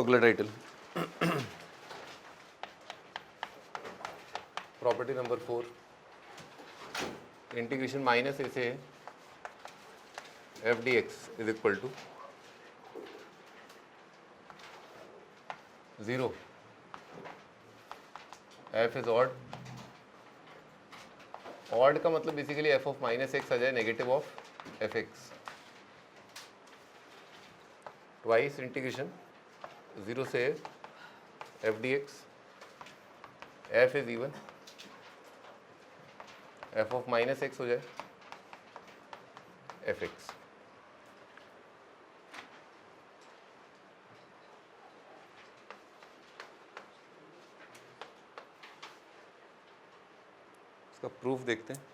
अगला title. Property number 4, integration minus A से F D X is equal to 0, F is odd. Odd का मतलब basically F of minus X आ जाए negative of F X, twice integration 0 से F D X, F is even, F of minus X हो जाए F x. इसका proof देखते हैं।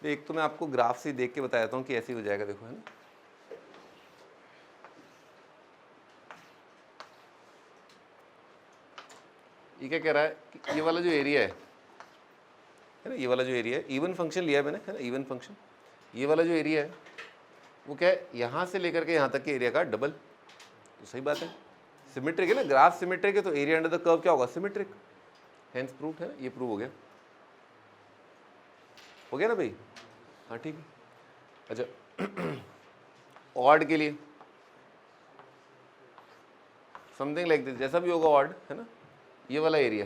एक तो मैं आपको ग्राफ से देख के बता देता हूँ कि ऐसे ही हो जाएगा, देखो है ना। ये क्या कह रहा है कि ये वाला जो एरिया है ना, ये वाला जो एरिया है, इवन फंक्शन लिया है मैंने, है ना, इवन फंक्शन। ये वाला जो एरिया है वो क्या है, यहाँ से लेकर के यहाँ तक के एरिया का डबल। तो सही बात है, सिमेट्रिक है ना, ग्राफ सिमेट्रिक है तो एरिया अंडर द कर्व क्या होगा, सिमेट्रिक। हेंस प्रूव्ड है ना, ये प्रूव हो गया ना भाई। हाँ ठीक है। अच्छा ऑड के लिए समथिंग लाइक दिस, जैसा भी होगा ऑड, है ना, ये वाला एरिया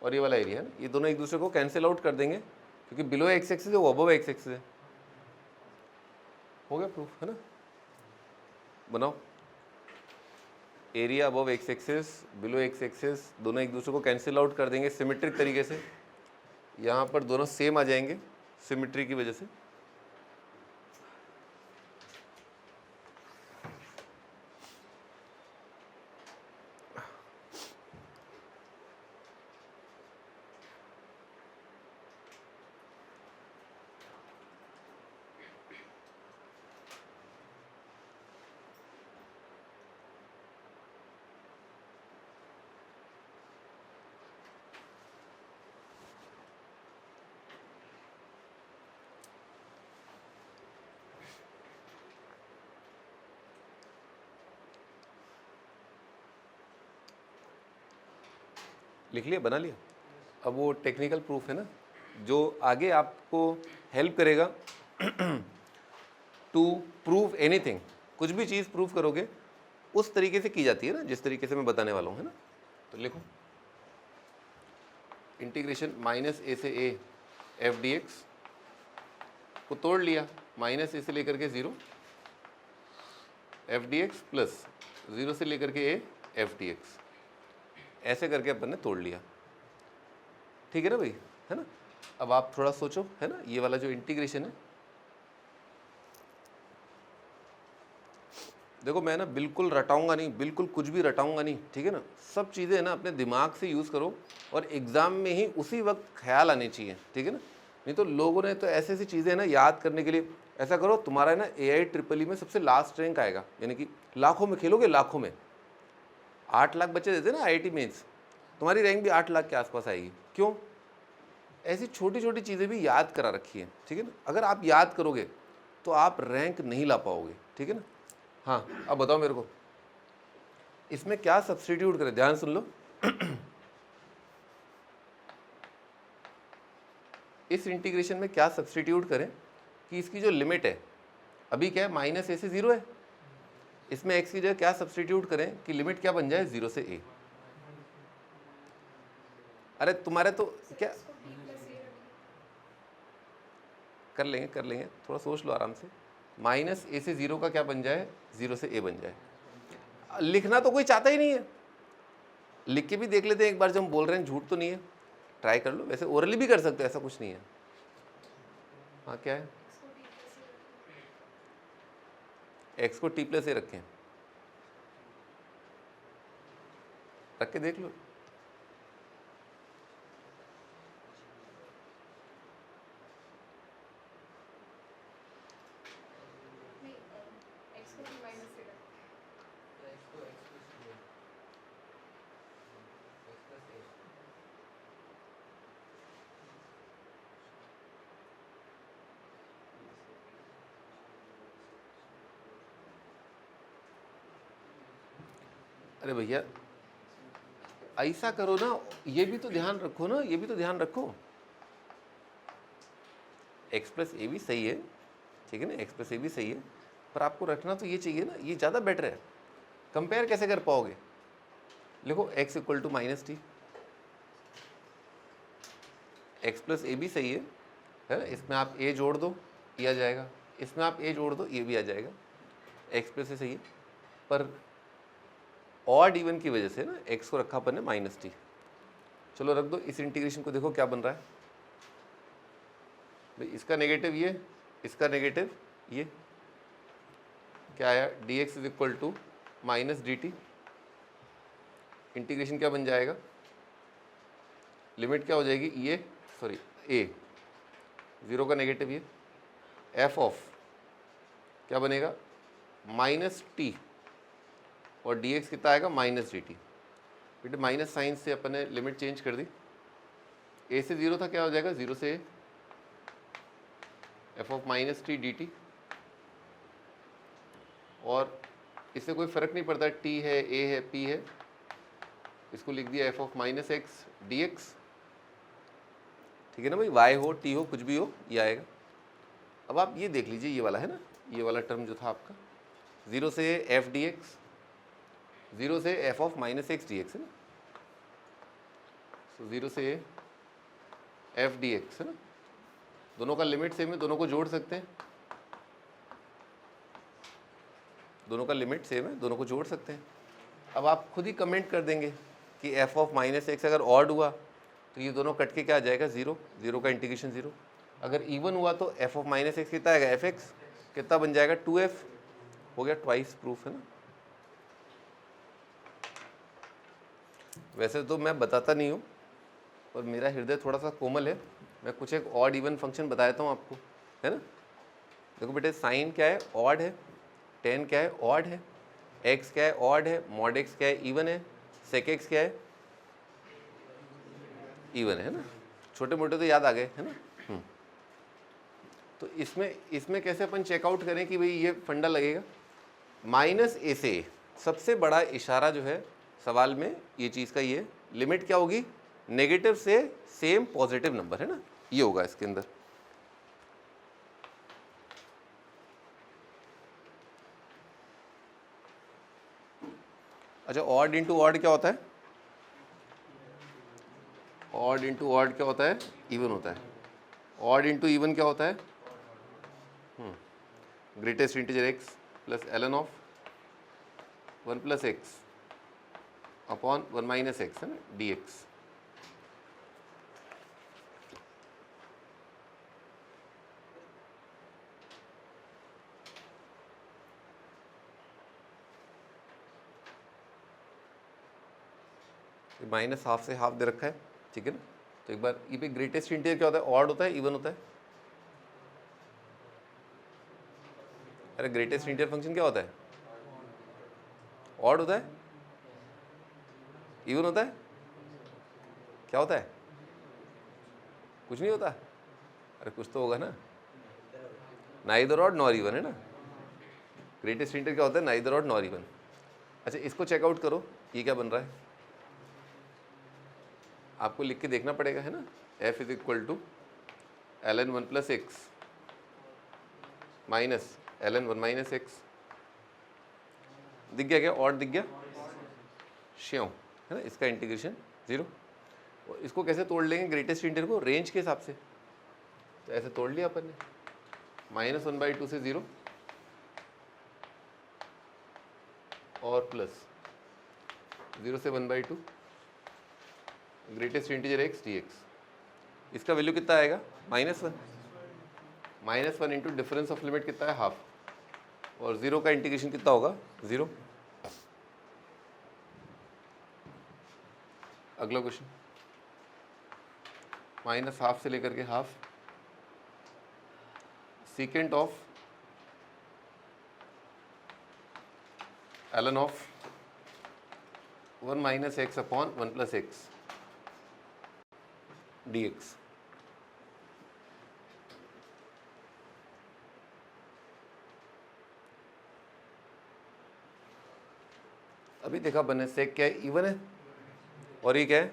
और ये वाला एरिया है ना, ये दोनों एक दूसरे को कैंसिल आउट कर देंगे क्योंकि बिलो एक्स एक्सिस है, वो अबव एक्स एक्सिस है। हो गया प्रूफ, है ना। बनाओ, area above x axis, below x axis, दोनों एक दूसरे को कैंसिल आउट कर देंगे सिमेट्रिक तरीके से। यहाँ पर दोनों सेम आ जाएंगे सिमेट्री की वजह से। लिख लिया, बना लिया। अब वो टेक्निकल प्रूफ है ना, जो आगे आपको हेल्प करेगा टू प्रूव एनीथिंग। कुछ भी चीज़ प्रूव करोगे उस तरीके से की जाती है ना, जिस तरीके से मैं बताने वाला हूँ, है ना। तो लिखो, इंटीग्रेशन माइनस ए से ए एफ डी एक्स को तोड़ लिया, माइनस ए से लेकर के 0 एफ डी एक्स प्लस 0 से लेकर के ए एफ डी एक्स, ऐसे करके अपन ने तोड़ लिया। ठीक है ना भाई, है ना। अब आप थोड़ा सोचो, है ना, ये वाला जो इंटीग्रेशन है, देखो मैं ना बिल्कुल रटाऊंगा नहीं, बिल्कुल कुछ भी रटाऊंगा नहीं, ठीक है ना। सब चीज़ें ना अपने दिमाग से यूज़ करो और एग्ज़ाम में ही उसी वक्त ख्याल आने चाहिए, ठीक है ना। नहीं तो लोगों ने तो ऐसी ऐसी चीज़ें ना याद करने के लिए, ऐसा करो तुम्हारा ना AI-EEE में सबसे लास्ट रैंक आएगा, यानी कि लाखों में खेलोगे, लाखों में। 8 लाख बच्चे देते ना IIT मेंस, तुम्हारी रैंक भी 8 लाख के आसपास आएगी। क्यों? ऐसी छोटी छोटी चीज़ें भी याद करा रखी है, ठीक है ना। अगर आप याद करोगे तो आप रैंक नहीं ला पाओगे, ठीक है ना। हाँ अब बताओ मेरे को, इसमें क्या सब्स्टिट्यूट करें, ध्यान सुन लो। इस इंटीग्रेशन में क्या सब्स्टिट्यूट करें कि इसकी जो लिमिट है अभी क्या है, माइनस ए से 0 है, इसमें x की जगह क्या सब्स्टिट्यूट करें कि लिमिट क्या बन जाए, 0 से a। अरे तुम्हारे तो क्या कर लेंगे, थोड़ा सोच लो आराम से। माइनस ए से 0 का क्या बन जाए, 0 से a बन जाए। लिखना तो कोई चाहता ही नहीं है, लिख के भी देख लेते हैं एक बार, जब हम बोल रहे हैं झूठ तो नहीं है, ट्राई कर लो। वैसे ओरली भी कर सकते हो, ऐसा कुछ नहीं है। हाँ क्या है, x को t प्लस ए रखें, रख के देख लो। अरे भैया ऐसा करो ना, ये भी तो ध्यान रखो ना, ये भी तो ध्यान रखो। एक्स प्लस ए भी सही है, ठीक है ना, एक्स प्लस ए भी सही है, पर आपको रखना तो ये चाहिए ना, ये ज़्यादा बेटर है। कंपेयर कैसे कर पाओगे? लिखो x equal to minus T, X plus A भी सही है ना, इसमें आप a जोड़ दो ये आ जाएगा, इसमें आप a जोड़ दो ये भी आ जाएगा, एक्स प्लस ए सही है, पर ऑड इवन की वजह से ना x को रखा अपन ने माइनस टी। चलो रख दो, इस इंटीग्रेशन को देखो क्या बन रहा है भाई, इसका नेगेटिव ये, इसका नेगेटिव ये, क्या आया, dx is equal to minus d t. Integration क्या बन जाएगा, लिमिट क्या हो जाएगी, ये सॉरी a, ज़ीरो का नेगेटिव ये, f ऑफ क्या बनेगा माइनस टी, और dx कितना आएगा माइनस डी टी। बेटे माइनस साइन से अपन ने लिमिट चेंज कर दी, a से ज़ीरो था, क्या हो जाएगा ज़ीरो से a, f of minus T D T, और इससे कोई फ़र्क नहीं पड़ता t है a है p है, इसको लिख दिया f of minus x d x, ठीक है ना भाई, y हो t हो कुछ भी हो ये आएगा। अब आप ये देख लीजिए, ये वाला है ना, ये वाला टर्म जो था आपका, ज़ीरो से f डी एक्स, ज़ीरो से f of minus x d x है ना, तो ज़ीरो से f डी एक्स है ना, दोनों का लिमिट सेम है, दोनों को जोड़ सकते हैं, दोनों का लिमिट सेम है, दोनों को जोड़ सकते हैं। अब आप खुद ही कमेंट कर देंगे कि f ऑफ माइनस एक्स अगर ऑड हुआ तो ये दोनों कट के क्या आ जाएगा, ज़ीरो, ज़ीरो का इंटीग्रेशन ज़ीरो। अगर इवन हुआ तो f ऑफ माइनस एक्स कितना आएगा, एफ एक्स कितना बन जाएगा, 2f, हो गया ट्वाइस प्रूफ है ना। वैसे तो मैं बताता नहीं हूँ, पर मेरा हृदय थोड़ा सा कोमल है, मैं कुछ एक ऑड इवन फंक्शन बता देता हूँ आपको, है ना। देखो बेटे, साइन क्या है, ऑड है, टेन क्या है, ऑड है, एक्स क्या है, ऑड है, मॉड एक्स क्या है, इवन है, सेक एक्स क्या है, इवन है ना। छोटे मोटे तो याद आ गए, है ना। तो इसमें कैसे अपन चेकआउट करें कि भाई ये फंडा लगेगा, माइनस ए से सबसे बड़ा इशारा जो है सवाल में ये चीज़ का, ये लिमिट क्या होगी, नेगेटिव से सेम पॉजिटिव नंबर है ना, ये होगा इसके अंदर। अच्छा, ऑड इंटू ऑड क्या होता है, ऑड इंटू ऑड क्या होता है, इवन होता है। ऑड इंटू इवन क्या होता है, greatest integer x plus l n of one plus x upon one minus x है ना, डी एक्स। माइनस हाफ से हाफ दे रखा है, ठीक है ना। तो एक बार ये पे ग्रेटेस्ट इंटीजर क्या होता है, ऑड होता है, इवन होता है, अरे ग्रेटेस्ट इंटीजर फंक्शन क्या होता है, ऑड होता है, इवन होता है, क्या होता है, कुछ नहीं होता, अरे कुछ तो होगा ना, नाइदर ऑड नॉर इवन है ना। ग्रेटेस्ट इंटीजर क्या होता है, नाइदर ऑड नॉर इवन। अच्छा, इसको चेकआउट करो, ये क्या बन रहा है, आपको लिख के देखना पड़ेगा, है ना। f is equal to ln one plus x minus ln one minus x, दिख गया क्या, ऑड दिख गया, श्यों है ना, इसका इंटीग्रेशन ज़ीरो। और इसको कैसे तोड़ लेंगे ग्रेटेस्ट इंटीजर को, रेंज के हिसाब से, तो ऐसे तोड़ लिया अपन ने, माइनस वन बाई टू से ज़ीरो और प्लस ज़ीरो से one by two, greatest integer x d x, इसका वैल्यू कितना आएगा, minus one, minus one into difference of limit कितना है, हाफ, और ज़ीरो का इंटीग्रेशन कितना होगा, ज़ीरो। अगला क्वेश्चन, माइनस हाफ से लेकर के half, secant of ln of one minus x upon one plus x d x. अभी देखा बने सेक क्या है, इवन है, और ये क्या है,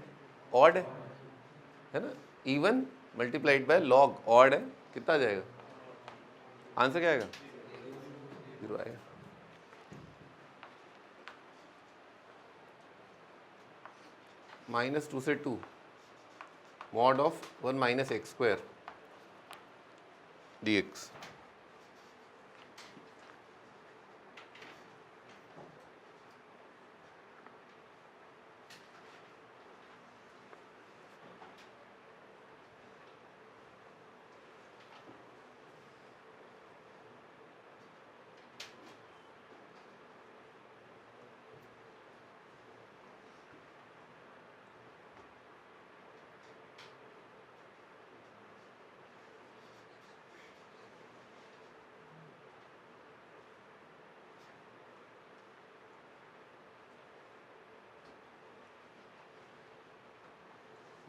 ऑड है ना। Even multiplied by log odd है, कितना आ जाएगा, आंसर क्या आएगा, 0 आएगा। -2 से 2 mod of 1 minus x square dx।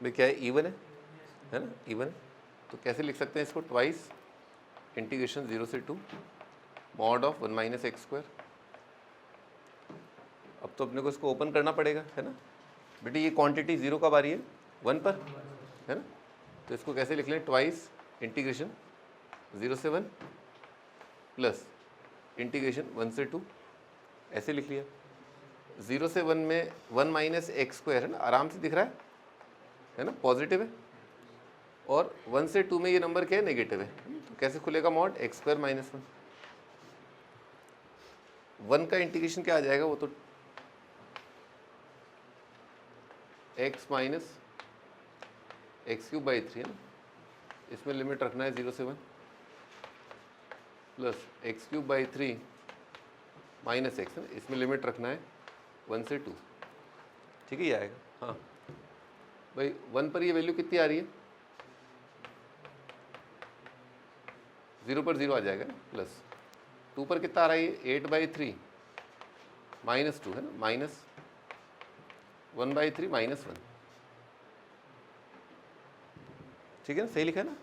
भाई क्या है, इवन है ना, इवन है, तो कैसे लिख सकते हैं इसको, ट्वाइस इंटीग्रेशन 0 से 2 mod of 1 minus x square. अब तो अपने को इसको ओपन करना पड़ेगा, है ना बेटे, ये क्वांटिटी 0 कब आ रही है, 1 पर, है ना, तो इसको कैसे लिख लें, ट्वाइस इंटीग्रेशन 0 से 1 प्लस इंटीग्रेशन 1 से 2, ऐसे लिख लिया। 0 से 1 में 1 माइनस एक्स स्क्वायर है ना, आराम से दिख रहा है ना, पॉजिटिव है, और 1 से 2 में ये नंबर क्या है, नेगेटिव है, तो कैसे खुलेगा मॉड एक्स स्क्वायर माइनस 1 का इंटीग्रेशन क्या आ जाएगा, वो तो x minus x cube by 3 है ना, इसमें लिमिट रखना है 0 से 1 plus x cube by 3 minus x है ना, इसमें लिमिट रखना है 1 से 2, ठीक है, ये आएगा। हाँ भाई 1 पर ये वैल्यू कितनी आ रही है, 0 पर 0 आ जाएगा ना, प्लस 2 पर कितना आ रहा है, ये 8/3 माइनस 2 है ना, माइनस 1/3 माइनस 1, ठीक है ना, सही लिखा है ना।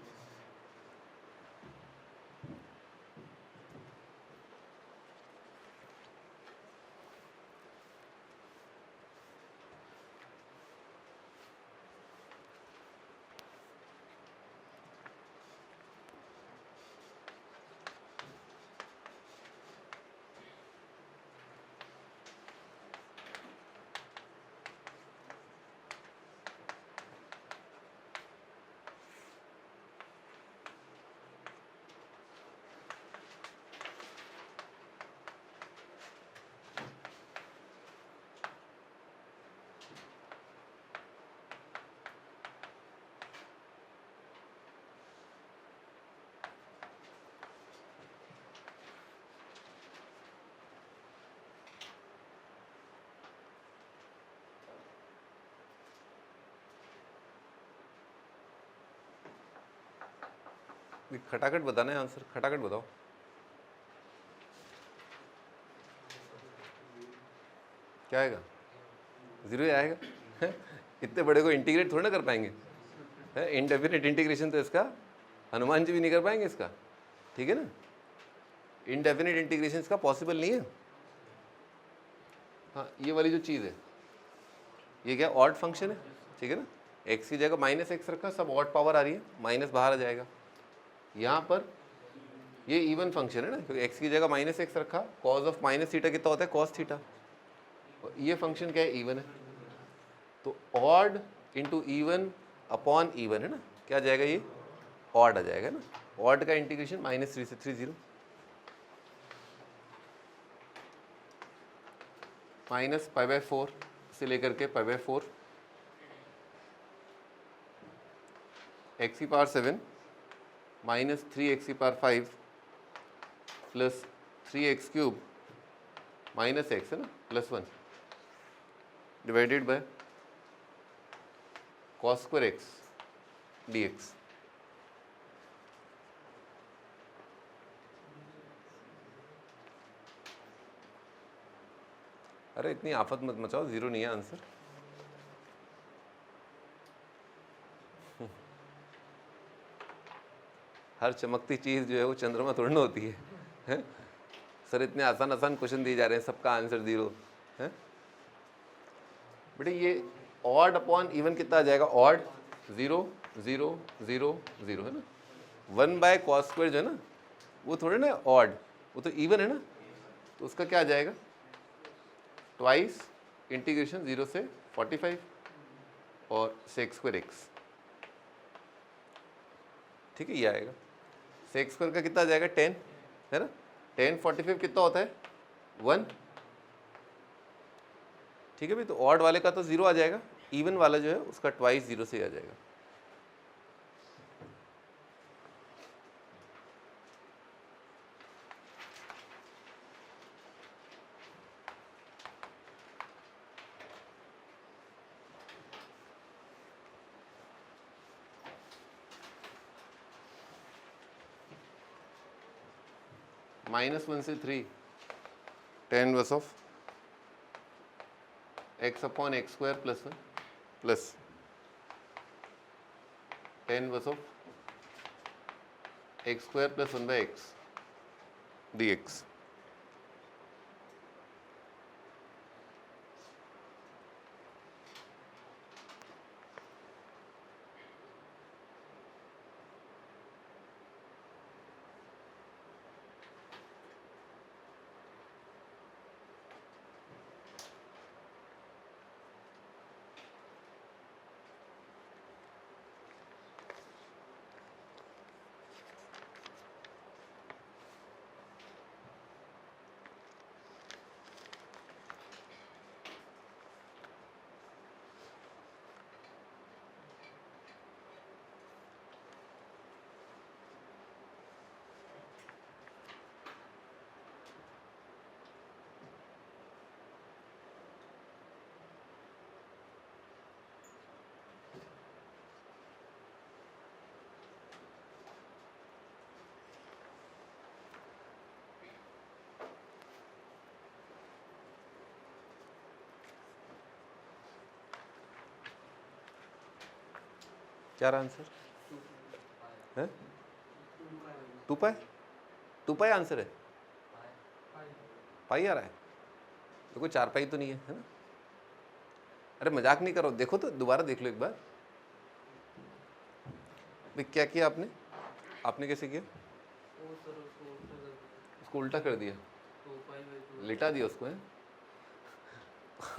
खटाखट बताना है आंसर, खटाखट बताओ, क्या आएगा, 0 ही आएगा। इतने बड़े को इंटीग्रेट थोड़ी ना कर पाएंगे, है इनडेफिनेट इंटीग्रेशन तो इसका हनुमान जी भी नहीं कर पाएंगे इसका, ठीक है ना, इनडेफिनेट इंटीग्रेशन इसका पॉसिबल नहीं है। हाँ ये वाली जो चीज़ है, ये क्या ऑड फंक्शन है, ठीक है ना, एक्स की जगह माइनस एक्स रखा, सब ऑड पावर आ रही है, माइनस बाहर आ जाएगा। यहाँ पर ये इवन फंक्शन है ना, क्योंकि एक्स की जगह माइनस एक्स रखा, कॉज ऑफ माइनस थीटा कितना होता है, कॉस थीटा, ये फंक्शन क्या है, इवन है, तो odd into even upon even है ना, क्या आ जाएगा, ये ऑड आ जाएगा ना, ऑड का इंटीग्रेशन -3 से 30 माइनस π/4 से लेकर के π/4 x की पावर 7 माइनस 3x की power 5 plus 3x cube minus x है ना, plus 1 divided by cos square x dx। अरे इतनी आफत मत मचाओ, 0 नहीं है आंसर। हर चमकती चीज़ जो है वो चंद्रमा थोड़ी ना होती है, हैं? सर इतने आसान आसान क्वेश्चन दिए जा रहे हैं, सबका आंसर 0 है, बेटे ये ऑड अपॉन इवन कितना आ जाएगा, ऑड 0 0 0 0 है ना। 1/cos² जो है ना वो थोड़े ना ऑड, वो तो इवन है ना, तो उसका क्या आ जाएगा, ट्वाइस इंटीग्रेशन 0 से 45 और sec² x, ठीक है, ये आएगा। sec² का कितना आ जाएगा 10 है ना, 10 45 कितना होता है 1, ठीक है भाई। तो ऑड वाले का तो 0 आ जाएगा, इवन वाला जो है उसका ट्वाइस 0 से ही आ जाएगा। -1 से 3 tan inverse of x upon x² plus 1 plus tan inverse of x² plus 1/x dx। क्या आंसर है, 2 पाई आंसर है, पाई आ रहा है, तो कोई 4 पाई तो नहीं है ना। अरे मजाक नहीं करो, देखो तो दोबारा देख लो एक बार। भाई क्या किया आपने, आपने कैसे किया, उसको उल्टा कर दिया, लिटा दिया उसको है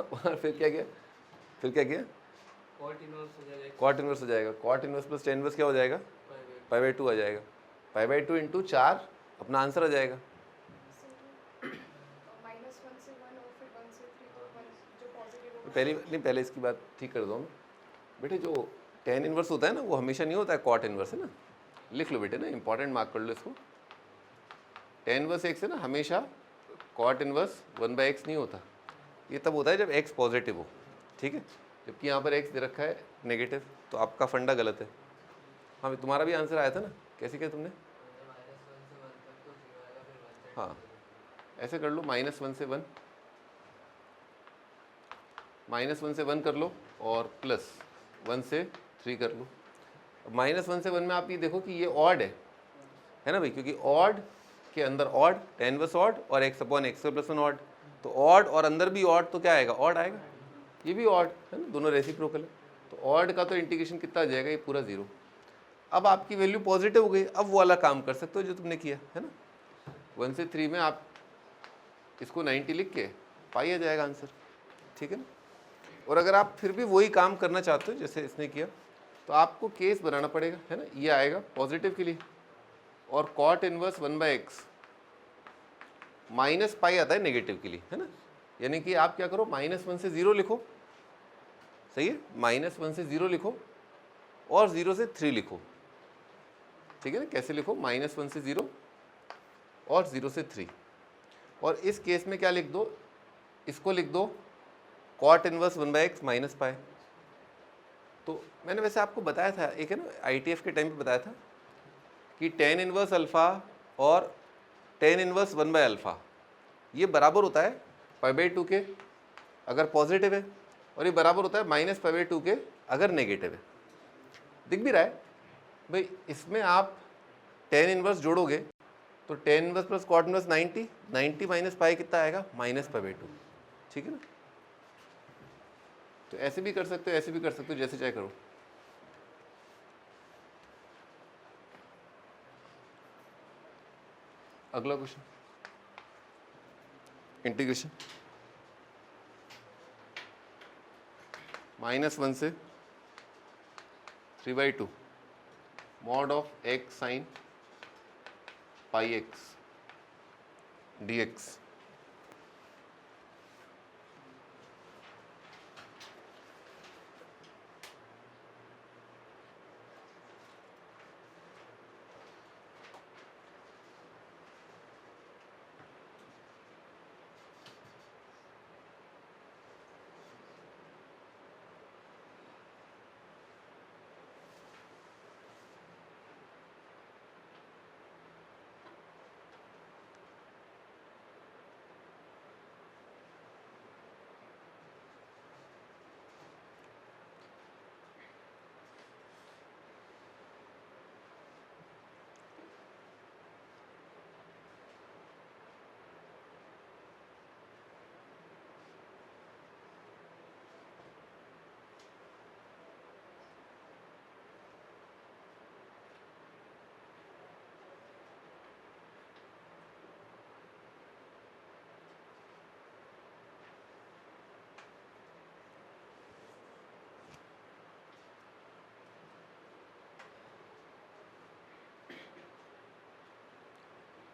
और फिर क्या किया, कॉट इनवर्स हो जाएगा, cot inverse plus tan inverse क्या हो जाएगा, π/2 आ जाएगा, π/2 इंटू 4 अपना आंसर आ जाएगा। पहले इसकी बात ठीक कर दो मैं। बेटे जो tan इनवर्स होता है ना वो हमेशा नहीं होता है कॉट इनवर्स, है ना, लिख लो बेटे ना, इंपॉर्टेंट मार्क कर लो इसको। tan इनवर्स x है ना, हमेशा कॉट इनवर्स 1/x नहीं होता, ये तब होता है जब x पॉजिटिव हो, ठीक है, जबकि यहाँ पर x दे रखा है नेगेटिव, तो आपका फंडा गलत है। हाँ तुम्हारा भी आंसर आया था ना, कैसे किया तुमने, हाँ ऐसे कर लो, -1 से 1, -1 से 1 कर लो और +1 से 3 कर लो। -1 से 1 में आप ये देखो कि ये ऑड है ना भाई, क्योंकि ऑड के अंदर ऑड, tan इनवर्स ऑड और x upon x² plus 1 odd, तो ऑड और अंदर भी ऑड, तो क्या आएगा, ऑड आएगा, ये भी ऑड है ना, दोनों रेसिप्रोकल है, तो ऑड का तो इंटीग्रेशन कितना आ जाएगा, ये पूरा 0। अब आपकी वैल्यू पॉजिटिव हो गई, अब वो वाला काम कर सकते हो जो तुमने किया है ना, 1 से 3 में आप इसको 90 लिख के पाई आ जाएगा आंसर, ठीक है ना। और अगर आप फिर भी वही काम करना चाहते हो जैसे इसने किया, तो आपको केस बनाना पड़ेगा, है ना, ये आएगा पॉजिटिव के लिए, और cot inverse 1/x minus pi आता है नेगेटिव के लिए, है ना, यानी कि आप क्या करो, -1 से 0 लिखो, सही है, -1 से 0 लिखो और 0 से 3 लिखो, ठीक है ना। कैसे लिखो, -1 से 0 और 0 से 3, और इस केस में क्या लिख दो, इसको लिख दो cot inverse 1/x minus pi. तो मैंने वैसे आपको बताया था, एक है ना ITF के टाइम पे बताया था कि tan इनवर्स अल्फ़ा और tan इनवर्स 1/α ये बराबर होता है π/2 के अगर पॉजिटिव है, और ये बराबर होता है -π/2 के अगर नेगेटिव है। दिख भी रहा है भाई, इसमें आप tan इनवर्स जोड़ोगे तो tan inverse plus cot inverse 90 minus pi कितना आएगा, -π/2, ठीक है ना। तो ऐसे भी कर सकते हो, ऐसे भी कर सकते हो, जैसे चाहे करो। अगला क्वेश्चन, इंटीग्रेशन -1 से 3/2 mod of x sine pi x dx।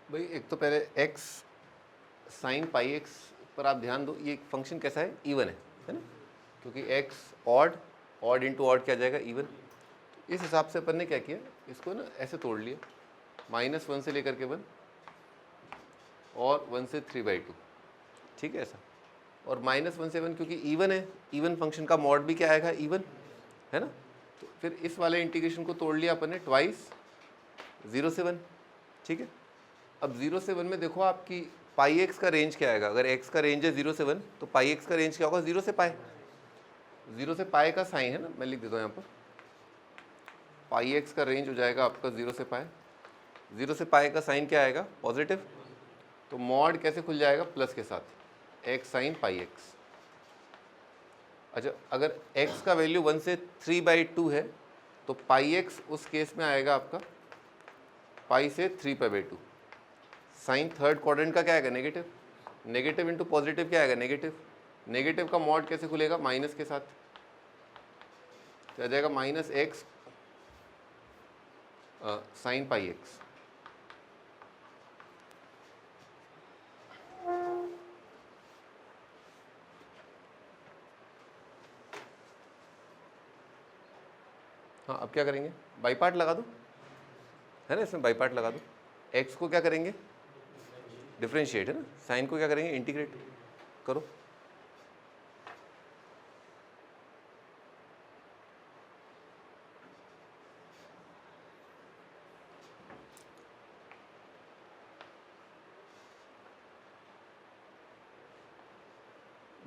भाई एक तो पहले x साइन पाई एक्स पर आप ध्यान दो, ये एक फंक्शन कैसा है, इवन है ना, क्योंकि x odd, odd into odd क्या जाएगा, इवन। इस हिसाब से अपन ने क्या किया, इसको ना ऐसे तोड़ लिया, -1 से लेकर के 1 और 1 से 3/2, ठीक है ऐसा। और -1 से 1 क्योंकि इवन है, इवन फंक्शन का मॉड भी क्या आएगा, इवन है ना। तो फिर इस वाले इंटीग्रेशन को तोड़ लिया अपन ने ट्वाइस 0 से 1, ठीक है। अब 0 से 1 में देखो आपकी पाई एक्स का रेंज क्या आएगा, अगर x का रेंज है 0 से 1 तो पाई एक्स का रेंज क्या होगा, 0 से पाई। 0 से पाई का साइन है ना, मैं लिख देता हूँ यहाँ पर, पाई एक्स का रेंज हो जाएगा आपका 0 से पाई। 0 से पाई का साइन क्या आएगा, पॉजिटिव, तो मॉड कैसे खुल जाएगा, प्लस के साथ, x साइन पाई एक्स। अच्छा, अगर x का वैल्यू 1 से 3/2 है तो पाई एक्स उस केस में आएगा आपका पाई से 3/2। साइन थर्ड क्वाड्रेंट का क्या आएगा, नेगेटिव, नेगेटिव इंटू पॉजिटिव क्या आएगा, नेगेटिव। नेगेटिव का मॉड कैसे खुलेगा, माइनस के साथ, तो आ जाएगा -x साइन पाई एक्स। हाँ, अब क्या करेंगे, बाई पार्ट लगा दो, है ना, इसमें बाई पार्ट लगा दो। x को क्या करेंगे, डिफरेंशिएट है ना, साइन को क्या करेंगे, इंटीग्रेट करो।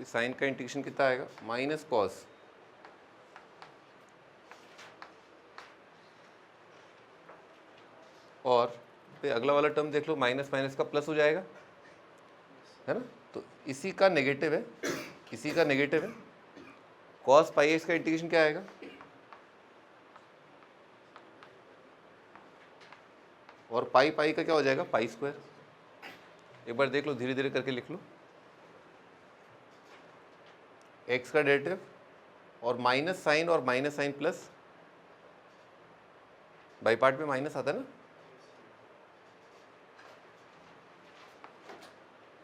साइन का इंटीग्रेशन कितना आएगा, माइनस कॉस और फिर अगला वाला टर्म देख लो, माइनस माइनस का प्लस हो जाएगा, है ना। तो इसी का नेगेटिव है, इसी का नेगेटिव है। कॉस पाई एक्स का इंटीग्रेशन क्या आएगा, और पाई पाई का क्या हो जाएगा, पाई स्क्वायर। एक बार देख लो, धीरे धीरे करके लिख लो, एक्स का डेरिवेटिव और माइनस साइन और minus sine plus, by part में माइनस आता है ना,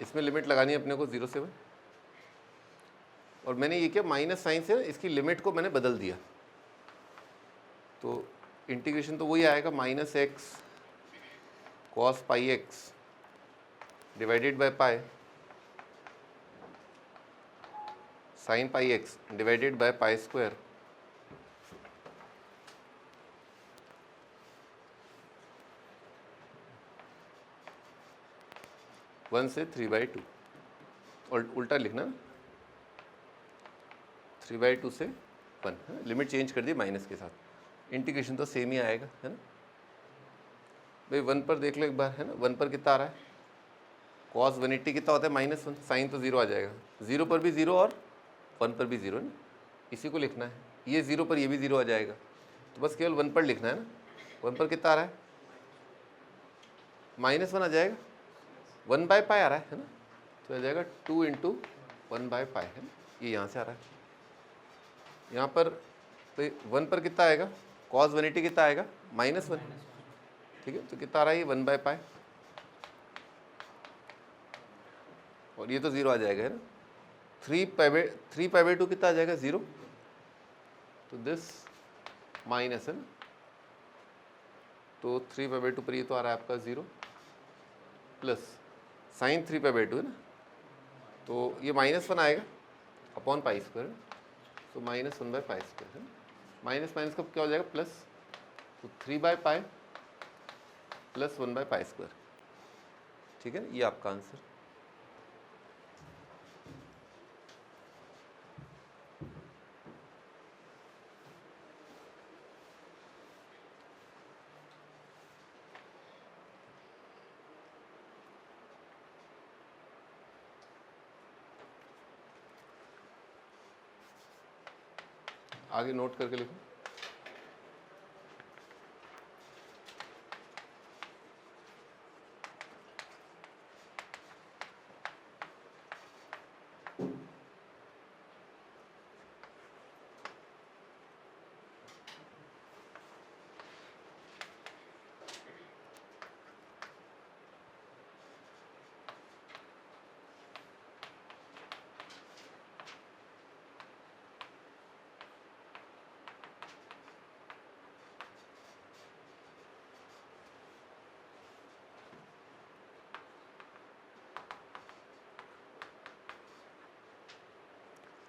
इसमें लिमिट लगानी है अपने को 0 से 1, और मैंने ये किया माइनस साइन से इसकी लिमिट को मैंने बदल दिया, तो इंटीग्रेशन तो वही आएगा, -x cos pi x divided by pi sine pi x divided by pi square. One से 3/2, और उल्टा लिखना, 3/2 से 1, लिमिट चेंज कर दी माइनस के साथ, इंटीग्रेशन तो सेम ही आएगा, है ना भाई। 1 पर देख लो एक बार, है ना, 1 पर कितना आ रहा है, cos 180 कितना होता है, -1, साइन तो 0 आ जाएगा, 0 पर भी 0 और 1 पर भी 0 है ना, इसी को लिखना है, ये 0 पर ये भी 0 आ जाएगा, तो बस केवल 1 पर लिखना है ना। 1 पर कितना आ रहा है, -1 आ जाएगा, 1/π आ रहा है ना, तो आ जाएगा 2 × 1/π है ना, ये यहाँ से आ रहा है। यहाँ पर तो 1 पर कितना आएगा, cos 180 कितना आएगा, -1, ठीक है, तो कितना आ रहा है ये 1/π, और ये तो 0 आ जाएगा है ना। 3π/2 कितना आ जाएगा, 0, तो दिस माइनस है ना, तो 3π/2 पर ये तो आ रहा है आपका 0 प्लस साइन 3π/2 है ना, तो ये -1 आएगा अपॉन π², तो -1/π² है ना, माइनस माइनस कब क्या हो जाएगा, प्लस, तो 3/π प्लस 1/π², ठीक है ना, ये आपका आंसर। आगे नोट करके लिखो।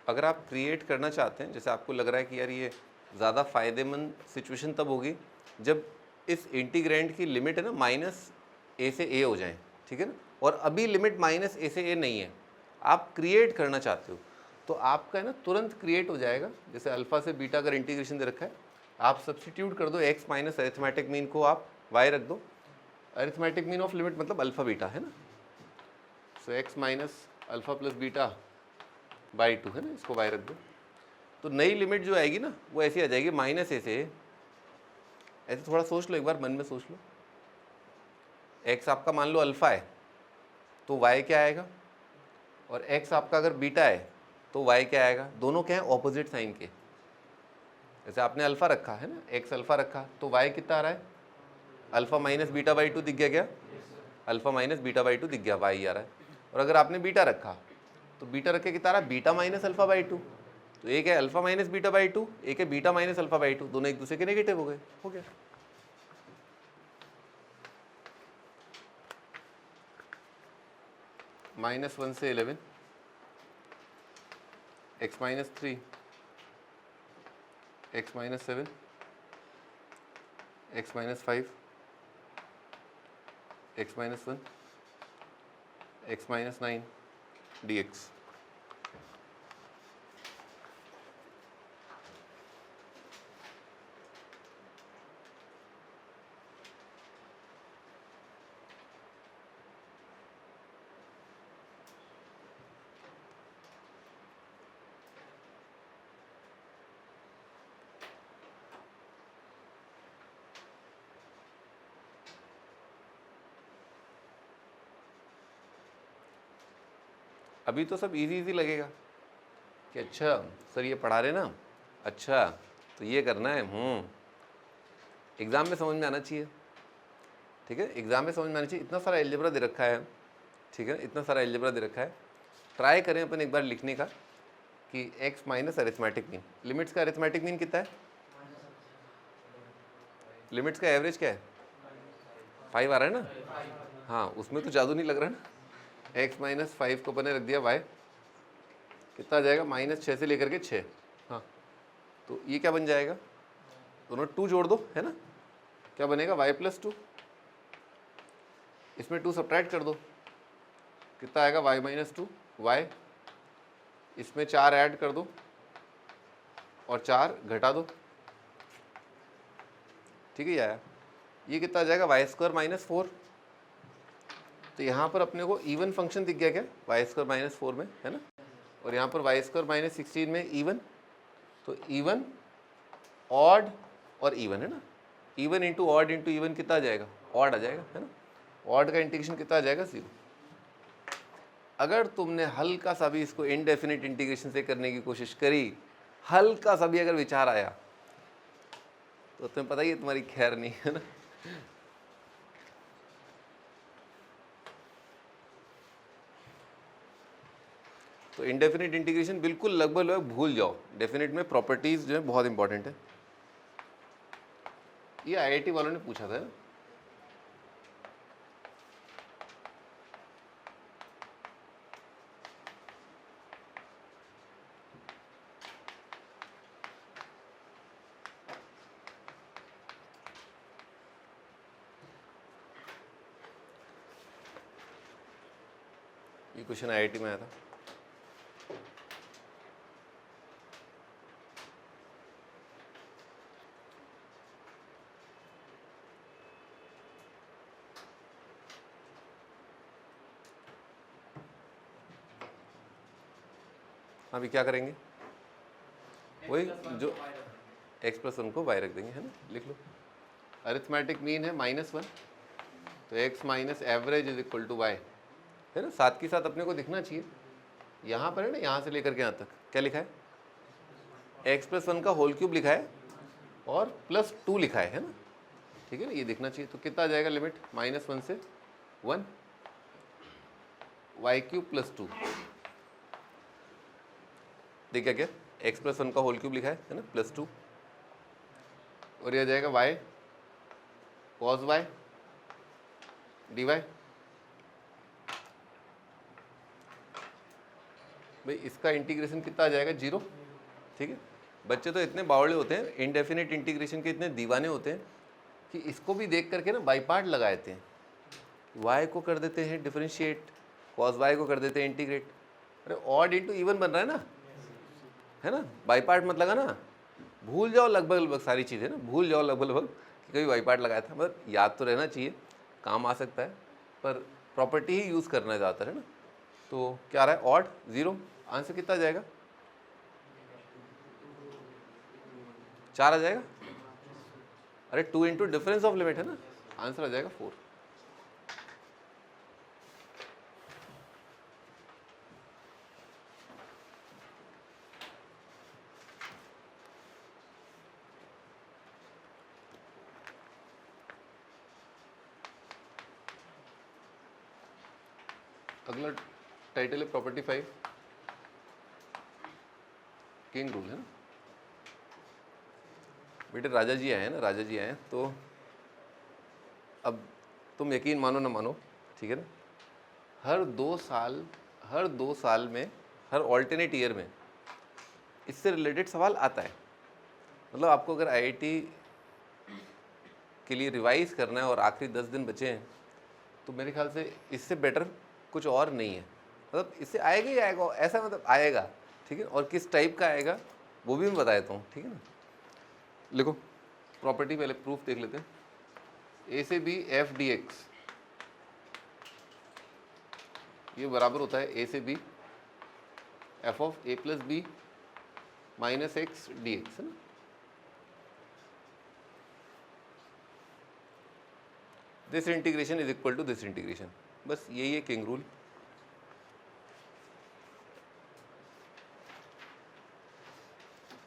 अगर आप क्रिएट करना चाहते हैं, जैसे आपको लग रहा है कि यार ये ज़्यादा फ़ायदेमंद सिचुएशन तब होगी जब इस इंटीग्रेंड की लिमिट है ना -a से a हो जाए, ठीक है ना, और अभी लिमिट -a से a नहीं है, आप क्रिएट करना चाहते हो, तो आपका है ना तुरंत क्रिएट हो जाएगा। जैसे अल्फ़ा से बीटा अगर इंटीग्रेशन दे रखा है, आप सब्सटीट्यूट कर दो x माइनस अरिथमेटिक मीन को आप y रख दो, अरिथमेटिक मीन ऑफ लिमिट मतलब अल्फ़ा बीटा है ना, सो x minus alpha plus beta by 2 है ना, इसको y रख दो, तो नई लिमिट जो आएगी ना वो ऐसी आ जाएगी -a से a। ऐसे थोड़ा सोच लो, एक बार मन में सोच लो, x आपका मान लो अल्फ़ा है तो y क्या आएगा, और x आपका अगर बीटा है तो y क्या आएगा, दोनों क्या है ऑपोजिट साइन के। जैसे आपने अल्फ़ा रखा है ना, x अल्फ़ा रखा तो y कितना आ रहा है, अल्फ़ा माइनस बीटा बाई 2 दिख गया क्या, अल्फ़ा माइनस बीटा बाई 2 दिख गया, y आ रहा है। और अगर आपने बीटा रखा तो बीटा रख के कितना आ रहा है, बीटा माइनस अल्फ़ा बाई 2, तो एक है अल्फ़ा माइनस बीटा बाई 2, एक है बीटा माइनस अल्फ़ा बाई 2, दोनों एक दूसरे के नेगेटिव हो गए, हो गया। -1 से 11, x minus 3, x minus 7, x minus 5, x minus 1, x minus 9 dx। अभी तो सब इजी लगेगा कि अच्छा सर ये पढ़ा रहे ना, अच्छा तो ये करना है, एग्ज़ाम में समझ में आना चाहिए, ठीक है, एग्ज़ाम में समझ में आना चाहिए। इतना सारा अलजेब्रा दे रखा है, ठीक है, इतना सारा अलजेब्रा दे रखा है, ट्राई करें अपन एक बार लिखने का कि x minus arithmetic mean, limits का अरिथमेटिक मीन कितना है, लिमिट्स का एवरेज क्या है, 5 आ रहा है ना, हाँ उसमें तो जादू नहीं लग रहा है ना। x माइनस 5 को अपने रख दिया y, कितना आ जाएगा, -6 से लेकर के 6, हाँ तो ये क्या बन जाएगा, दोनों 2 जोड़ दो है ना, क्या बनेगा y प्लस 2, इसमें 2 सब्ट्रैक्ट कर दो, कितना आएगा y माइनस 2 y, इसमें 4 ऐड कर दो और 4 घटा दो, ठीक है, ये आया। ये कितना आ जाएगा y² माइनस 4, तो यहाँ पर अपने को इवन फंक्शन दिख गया क्या, y² माइनस 4 में है ना, और यहाँ पर y² माइनस 16 में इवन, तो इवन, ऑड और इवन है ना, इवन इंटू इवन कितना आ जाएगा, ऑड आ जाएगा, है ना। ऑड का इंटीग्रेशन कितना आ जाएगा, 0। अगर तुमने हल्का सा भी इसको इनडेफिनिट इंटीग्रेशन से करने की कोशिश करी, हल्का सा भी अगर विचार आया, तो तुम्हें पता ही है तुम्हारी खैर नहीं, है ना। तो इनडेफिनिट इंटीग्रेशन बिल्कुल लगभग भूल जाओ। डेफिनेट में प्रॉपर्टीज जो है बहुत इंपॉर्टेंट है। ये आईआईटी वालों ने पूछा था। ये क्वेश्चन आईआईटी में आया था। अभी क्या करेंगे, वही जो x प्लस 1 को y रख देंगे, है ना। लिख लो, अरिथमेटिक मीन है -1, तो x minus average is equal to y, है ना। साथ के साथ अपने को दिखना चाहिए, यहाँ पर है ना, यहाँ से लेकर के यहाँ तक क्या लिखा है, x प्लस 1 का होल क्यूब लिखा है और +2 लिखा है ना, ठीक है ना। ये दिखना चाहिए। तो कितना आ जाएगा, लिमिट -1 से 1, y³ + 2, देखिए क्या, x प्लस 1 का होल क्यूब लिखा है ना, +2, और यह आ जाएगा y cos y dy। भाई इसका इंटीग्रेशन कितना आ जाएगा, 0, ठीक है। बच्चे तो इतने बावड़े होते हैं, इनडेफिनिट इंटीग्रेशन के इतने दीवाने होते हैं कि इसको भी देख करके ना बाई पार्ट लगा देते हैं। y को कर देते हैं डिफरेंशिएट, cos y को कर देते हैं इंटीग्रेट। अरे ऑड इंटू इवन बन रहा है ना, है ना, बाई पार्ट मत लगा ना। भूल जाओ लगभग सारी चीज़ें ना, भूल जाओ लगभग कि कभी बाई पार्ट लगाया था। मतलब याद तो रहना चाहिए, काम आ सकता है, पर प्रॉपर्टी ही यूज़ करना ज़्यादातर, है ना। तो क्या आ रहा है, ऑड 0, आंसर कितना आ जाएगा, 4 आ जाएगा। अरे 2 इंटू डिफरेंस ऑफ लिमिट है ना, आंसर आ जाएगा 4। अगला टाइटल है प्रॉपर्टी 5, किंग रूल, है ना। बेटे राजा जी आए हैं ना, राजा जी आए हैं, तो अब तुम यकीन मानो ना मानो, ठीक है ना, हर 2 साल में, हर ऑल्टरनेट ईयर में इससे रिलेटेड सवाल आता है। मतलब आपको अगर आईआईटी के लिए रिवाइज करना है और आखिरी 10 दिन बचे हैं, तो मेरे ख्याल से इससे बेटर कुछ और नहीं है। मतलब इससे आएगा ही आएगा, ऐसा मतलब आएगा, ठीक है। और किस टाइप का आएगा वो भी मैं बता देता हूँ, ठीक है ना। लिखो प्रॉपर्टी, पहले प्रूफ देख लेते हैं। ए से बी एफ डी एक्स, ये बराबर होता है ए से b f of A plus B minus x d x, है ना। This integration is equal to this integration, बस यही है किंग रूल।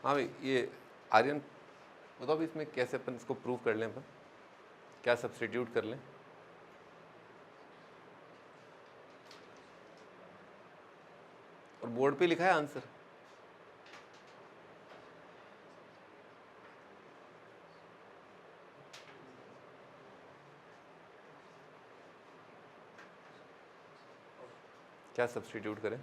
हाँ भाई, ये आर्यन बताओ भी इसमें कैसे अपन इसको प्रूव कर लें, अपन क्या सब्स्टिट्यूट कर लें। और बोर्ड पे लिखा है आंसर, क्या सब्स्टिट्यूट करें,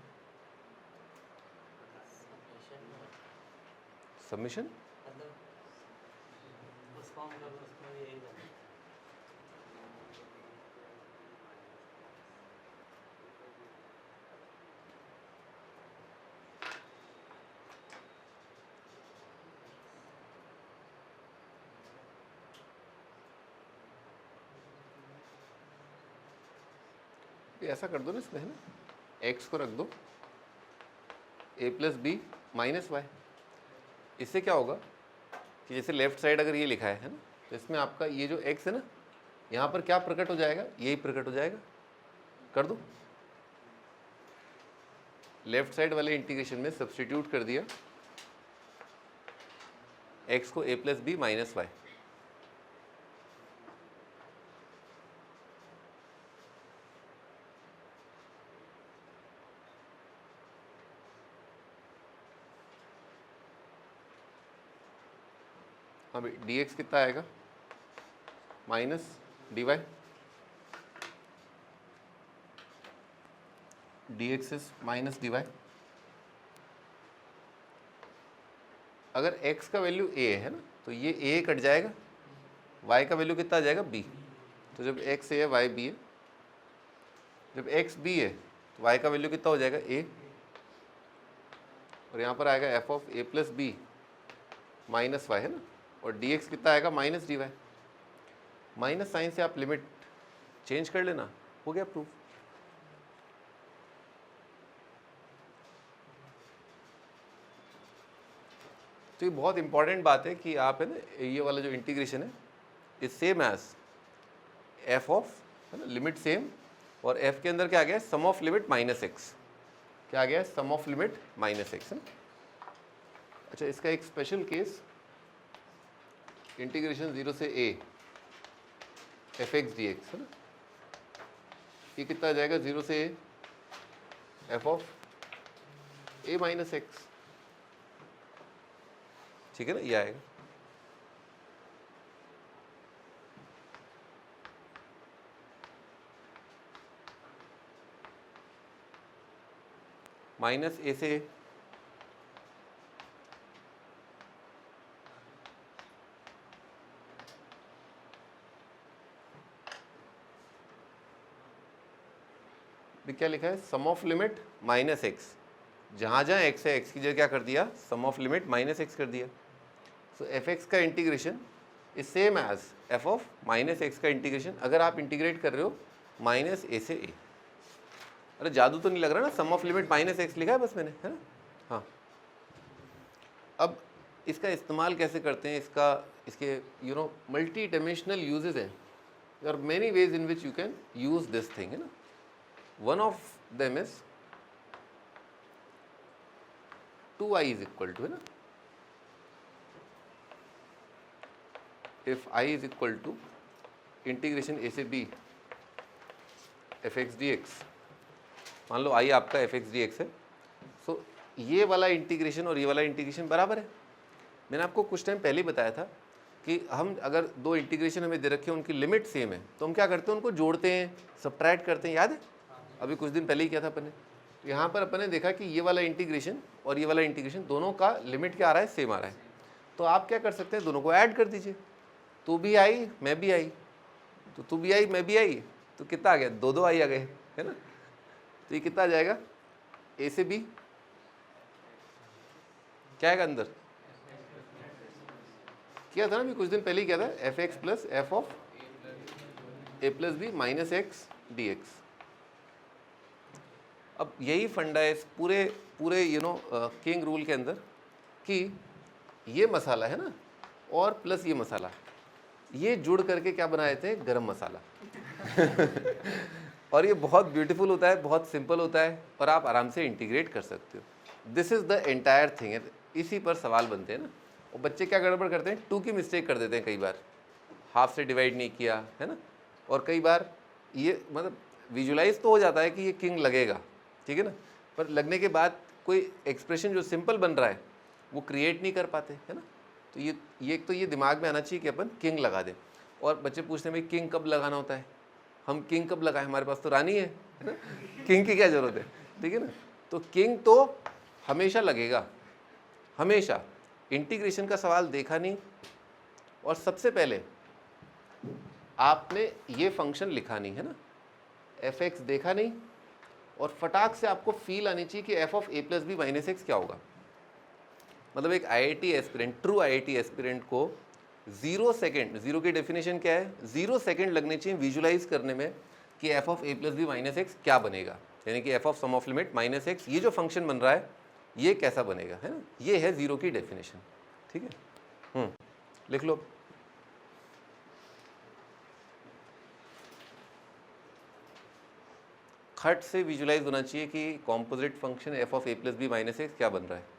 सबमिशन। ऐसा कर दो ना इसमें, है ना, x को रख दो ए प्लस बी माइनस वाई, इससे क्या होगा कि जैसे लेफ्ट साइड अगर ये लिखा है ना, तो इसमें आपका ये जो x है ना, यहाँ पर क्या प्रकट हो जाएगा, यही प्रकट हो जाएगा। कर दो, लेफ्ट साइड वाले इंटीग्रेशन में सब्स्टिट्यूट कर दिया x को a plus B minus y. अब dx कितना आएगा, minus dy, dx is minus dy। अगर x का वैल्यू a है ना, तो ये a कट जाएगा, y का वैल्यू कितना आ जाएगा b। तो जब x a है y b है, जब x b है तो y का वैल्यू कितना हो जाएगा a, और यहाँ पर आएगा f of a plus B minus y है ना, और dx कितना आएगा माइनस dy। माइनस साइन से आप लिमिट चेंज कर लेना, हो गया प्रूफ। तो ये बहुत इंपॉर्टेंट बात है कि आप है ना, ये वाला जो इंटीग्रेशन है is same as f of, है ना, लिमिट सेम, और एफ के अंदर क्या आ गया, सम ऑफ लिमिट माइनस एक्स। क्या आ गया, सम ऑफ लिमिट माइनस एक्स है। अच्छा, इसका एक स्पेशल केस, इंटीग्रेशन 0 से a F x d x है ना, ये कितना आ जाएगा, 0 से a F of a minus x. ठीक है ना, ये आएगा। माइनस ए से क्या लिखा है, सम ऑफ लिमिट माइनस एक्स, जहाँ जहाँ एक्स है एक्स की जगह क्या कर दिया, sum of limit minus x कर दिया। सो एफ एक्स का integration is same as f of minus x का इंटीग्रेशन। अगर आप इंटीग्रेट कर रहे हो माइनस ए से ए, अरे जादू तो नहीं लग रहा ना, सम ऑफ लिमिट माइनस एक्स लिखा है बस मैंने, है ना। हाँ, अब इसका इस्तेमाल कैसे करते हैं, इसके मल्टी डायमेंशनल यूजेस हैं। There are many ways in which you can use this thing, है ना। One of them is 2i is equal to, है ना, if i is equal to integration a से b f x d x. मान लो i आपका f x d x है, so ये वाला इंटीग्रेशन और ये वाला इंटीग्रेशन बराबर है। मैंने आपको कुछ टाइम पहले ही बताया था कि हम अगर दो इंटीग्रेशन हमें दे रखे हैं, उनकी लिमिट सेम है, तो हम क्या करते हैं, उनको जोड़ते हैं, सब्ट्रैक्ट करते हैं। याद है, अभी कुछ दिन पहले ही किया था अपन ने। तो यहाँ पर अपन ने देखा कि ये वाला इंटीग्रेशन और ये वाला इंटीग्रेशन दोनों का लिमिट क्या आ रहा है, सेम आ रहा है। तो आप क्या कर सकते हैं, दोनों को ऐड कर दीजिए। तू भी आई मैं भी आई, तो तू भी आई मैं भी आई, तो कितना आ गया, दो आई आ गए, है ना। तो ये कितना आ जाएगा, ए से बी क्या आएगा अंदर, किया था ना अभी कुछ दिन पहले ही किया था, f x plus f of A plus B minus x d x. अब यही फंडा है इस पूरे किंग रूल के अंदर, कि ये मसाला है ना और प्लस ये मसाला, ये जुड़ करके क्या बनाए थे, गरम मसाला। और ये बहुत ब्यूटीफुल होता है, बहुत सिंपल होता है, और आप आराम से इंटीग्रेट कर सकते हो। This is the entire thing. इसी पर सवाल बनते हैं ना। और बच्चे क्या गड़बड़ करते हैं, 2 की मिस्टेक कर देते हैं कई बार, हाफ से डिवाइड नहीं किया, है ना। और कई बार ये मतलब विजुलाइज तो हो जाता है कि ये किंग लगेगा, ठीक है ना, पर लगने के बाद कोई एक्सप्रेशन जो सिंपल बन रहा है वो क्रिएट नहीं कर पाते, है ना। तो ये एक तो ये दिमाग में आना चाहिए कि अपन किंग लगा दें। और बच्चे पूछते हैं भाई किंग कब लगाना होता है, हम किंग कब लगाएं, हमारे पास तो रानी है ना, किंग की क्या ज़रूरत है, ठीक है ना। तो किंग तो हमेशा लगेगा, हमेशा। इंटीग्रेशन का सवाल देखा नहीं, और सबसे पहले आपने ये फंक्शन लिखा नहीं, है ना, एफ एक्स देखा नहीं, और फटाक से आपको फील आनी चाहिए कि f of A plus B minus x क्या होगा। मतलब एक IIT aspirant, true IIT aspirant को 0 सेकेंड, 0 की डेफिनेशन क्या है, 0 सेकेंड लगने चाहिए विजुलाइज करने में कि f of A plus B minus x क्या बनेगा, यानी कि f of sum of limit minus x, ये जो फंक्शन बन रहा है ये कैसा बनेगा, है ना। ये है 0 की डेफिनेशन। ठीक है। लिख लो। खट से विजुलाइज होना चाहिए कि composite function f of A plus B minus x क्या बन रहा है।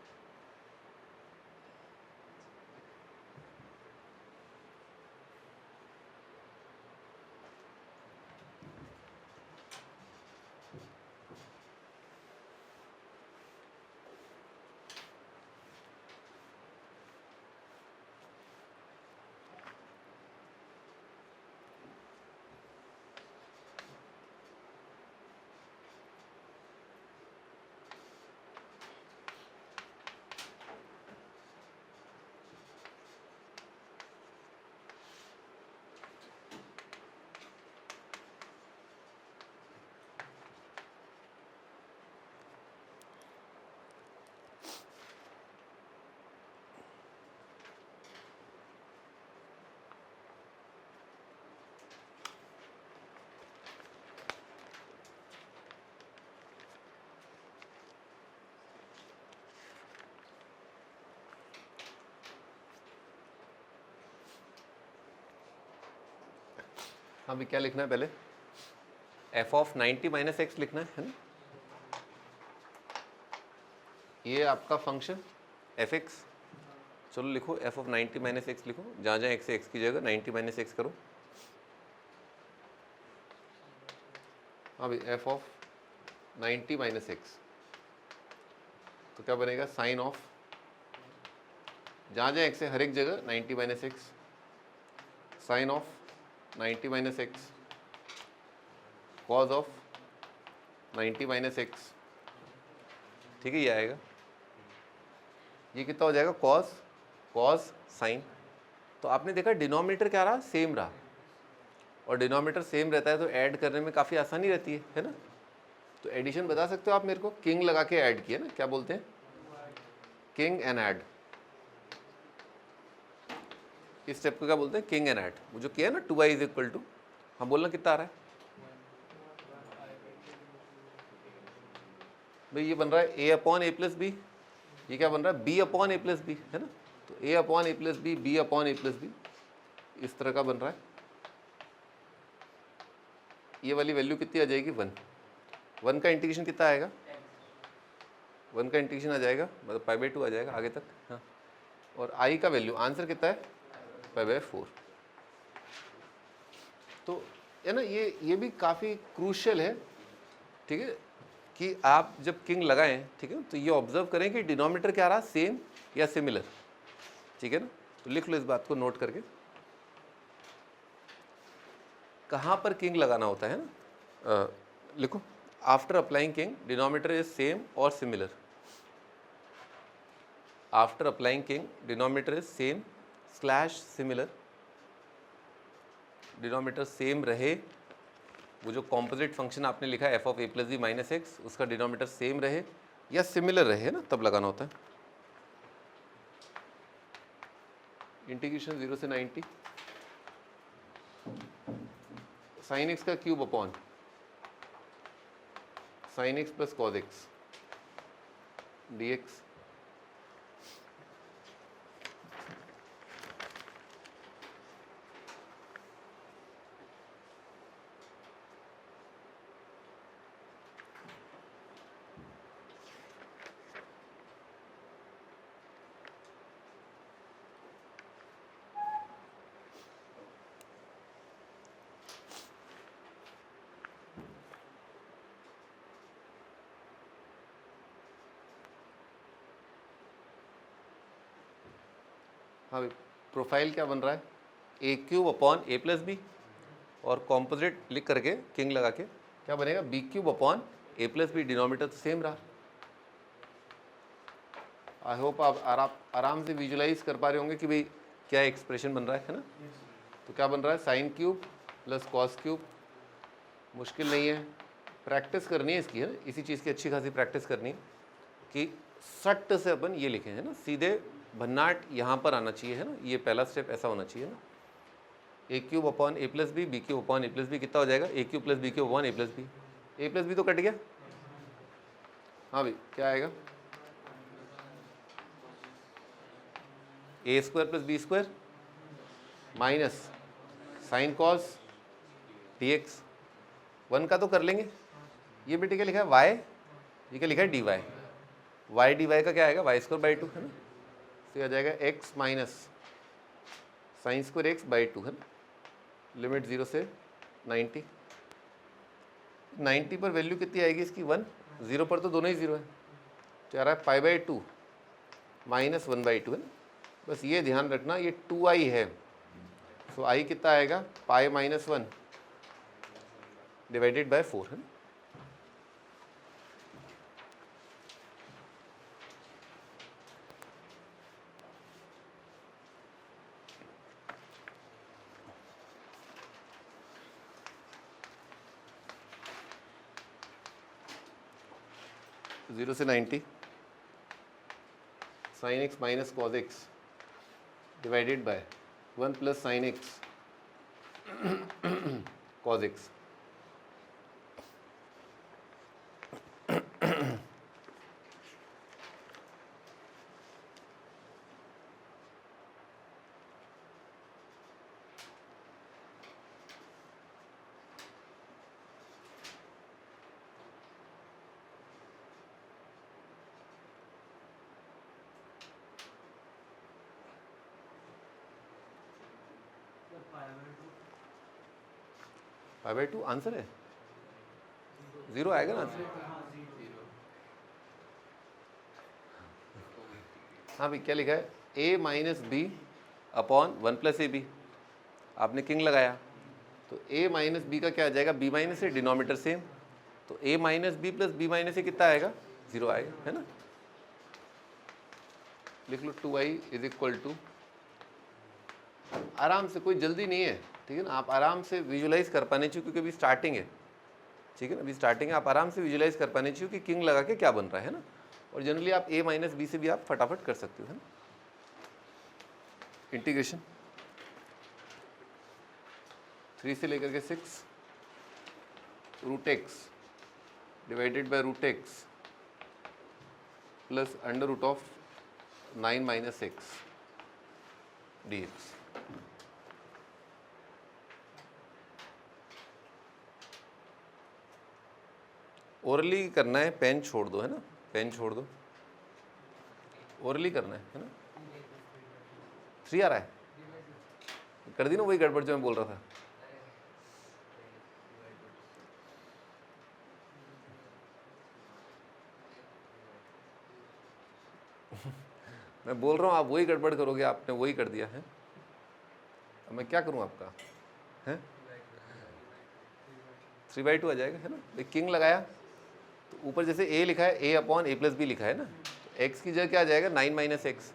हाँ भी क्या लिखना है पहले, एफ ऑफ 90 माइनस एक्स लिखना है ना। ये आपका फंक्शन एफ एक्स, चलो लिखो एफ ऑफ 90 माइनस एक्स लिखो, जहाँ जहाँ एक्स है एक्स की जगह 90 माइनस एक्स करो। हाँ भाई एफ ऑफ 90 माइनस एक्स तो क्या बनेगा, साइन ऑफ जहाँ जहाँ एक्स है हर एक जगह 90 minus x, sine of 90 minus x, cos of 90 minus x. ठीक है, ये आएगा, ये कितना हो जाएगा, कॉस कॉस साइन। तो आपने देखा डिनोमिनेटर क्या रहा, सेम रहा, और डिनोमिनेटर सेम रहता है तो ऐड करने में काफ़ी आसानी रहती है ना। तो एडिशन बता सकते हो आप मेरे को, किंग लगा के ऐड किया ना, क्या बोलते हैं, किंग एंड ऐड। इस स्टेप को क्या बोलते हैं, किंग एंड ऐड। वो जो किया ना 2i इज इक्वल टू, हाँ बोलना कितना आ रहा है भाई, ये बन रहा है a upon A plus b, ये क्या बन रहा है b अपॉन ए प्लस बी, है ना। तो a upon A plus b, b upon A plus b, इस तरह का बन रहा है। ये वाली वैल्यू कितनी आ जाएगी, 1 का इंटीग्रेशन कितना आएगा, 1 का इंटीग्रेशन आ जाएगा मतलब π/2 आ जाएगा आगे तक। हाँ, और i का वैल्यू आंसर कितना है, π/4। तो है ना, ये भी काफ़ी क्रूशियल है, ठीक है, कि आप जब किंग लगाएं, ठीक है, तो ये ऑब्जर्व करें कि डिनोमिनेटर क्या रहा, सेम या सिमिलर, ठीक है ना। तो लिख लो इस बात को नोट करके, कहाँ पर किंग लगाना होता है ना। लिखो, after applying king denominator is same और similar. After applying king denominator is same slash similar, denominator same रहे, वो जो कॉम्पोजिट फंक्शन आपने लिखा है F of A plus B minus X, उसका डिनोमिनेटर सेम रहे या सिमिलर रहे ना, तब लगाना होता है। इंटीग्रेशन 0 से 90 साइन एक्स का cube upon sine x plus cos x d x. हाँ भाई, प्रोफाइल क्या बन रहा है, ए क्यूब अपॉन ए प्लस बी, और कॉम्पोजिट लिख करके किंग लगा के क्या बनेगा, बी क्यूब अपॉन ए प्लस बी, डिनोमिनेटर तो सेम रहा। आई होप आप आराम से विजुलाइज कर पा रहे होंगे कि भाई क्या एक्सप्रेशन बन रहा है ना। तो क्या बन रहा है, sine cube plus cos cube, मुश्किल नहीं है, प्रैक्टिस करनी है इसकी, है ना, इसी चीज़ की अच्छी खासी प्रैक्टिस करनी है कि सट से अपन ये लिखें, है ना, सीधे भन्नाट यहाँ पर आना चाहिए, है ना, ये पहला स्टेप ऐसा होना चाहिए ना। A cube upon A plus B cube upon A plus B कितना हो जाएगा, A cube plus B cube upon A plus B तो कट गया। हाँ भाई क्या आएगा, A square plus B square minus sine cos D X. 1 का तो कर लेंगे। ये बेटे क्या लिखा है वाई, ये क्या लिखा है d y. Y d y का क्या आएगा वाई स्क्वायर बाई 2 है ना, तो आ जाएगा x minus sine square x by 2 है ना। लिमिट 0 से 90। 90 पर वैल्यू कितनी आएगी इसकी 1, 0 पर तो दोनों ही 0 है, तो आ रहा है पाई बाई 2 माइनस 1/2 है ना। बस ये ध्यान रखना ये 2i है, सो i कितना आएगा पाई माइनस 1 डिवाइडेड बाय 4 है ना। जीरो से 90 sine x minus cos x divided bye 1 plus sine x cos x. Pi by 2 answer है, 0 आएगा ना आंसर। हाँ भाई क्या लिखा है a minus b upon 1 plus a b. आपने किंग लगाया तो a माइनस बी का क्या आ जाएगा b minus A, denominator same, तो a minus B plus B minus A कितना आएगा 0 आएगा है ना। लिख लो 2i इज इक्वल टू, आराम से, कोई जल्दी नहीं है ठीक है ना, आप आराम से विजुलाइज कर पाने चाहिए क्योंकि अभी स्टार्टिंग है ठीक है ना, अभी स्टार्टिंग है, आप आराम से विजुलाइज कर पाने चाहिए कि किंग लगा के क्या बन रहा है ना। और जनरली आप a माइनस बी से भी आप फटाफट कर सकते हो है ना। इंटीग्रेशन 3 से लेकर के 6 root x divided by root x plus under root of 9 minus x d x. Orally करना है, पेन छोड़ दो है ना, पेन छोड़ दो, ओरली करना है ना। 3 आ रहा है, कर दी ना वही गड़बड़ जो मैं बोल रहा था। मैं बोल रहा हूँ आप वही गड़बड़ करोगे, आपने वही कर दिया है, अब मैं क्या करूँ आपका है। 3/2 आ जाएगा है ना। किंग लगाया तो ऊपर जैसे a लिखा है a upon a plus b लिखा है ना, तो x की जगह क्या आ जाएगा 9 माइनस एक्स,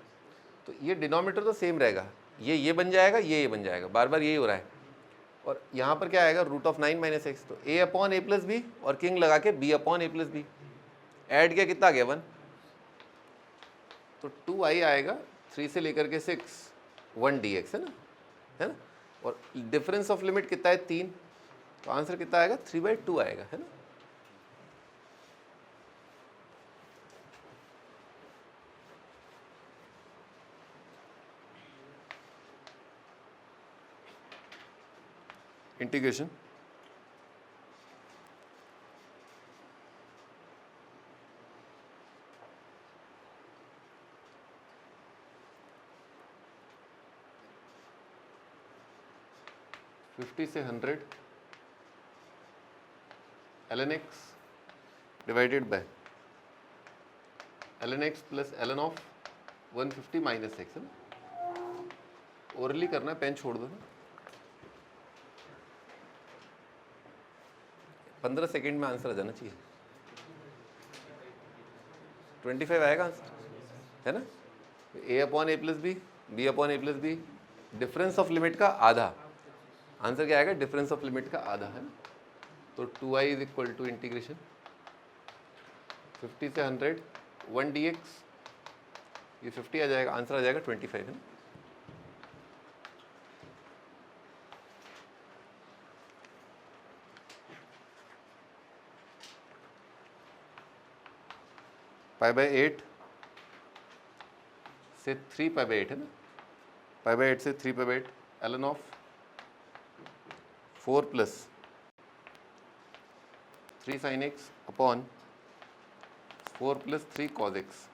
तो ये डिनोमीटर तो सेम रहेगा, ये बन जाएगा, ये बन जाएगा, बार बार यही हो रहा है। और यहाँ पर क्या आएगा रूट ऑफ 9 माइनस एक्स, तो a upon a plus b और किंग लगा के b upon a plus b add किया कितना आ गया 1, तो 2i आएगा 3 से लेकर के 6 1 dx है ना। और डिफरेंस ऑफ लिमिट कितना है 3, तो आंसर कितना आएगा 3/2 आएगा है ना। इंटीग्रेशन फिफ्टी से 100 ln x divided by ln x plus ln of 150 minus x है ना। ओरली करना है, पेन छोड़ दो ना। 15 सेकेंड में आंसर आ जाना चाहिए। 25 आएगा आंसर है ना। a upon a plus b, b upon a plus b, difference of limit का आधा, आंसर क्या आएगा डिफरेंस ऑफ लिमिट का आधा है ना। तो 2i is equal to integration 50 से 100 1 dx, ये 50 आ जाएगा, आंसर आ जाएगा 25 है ना। पाई बाय 8 से 3 पाई बाय 8 है ना, पाई बाई 8 से 3 pi by 8 ln of 4 plus 3 sin x upon 4 plus 3 cos x।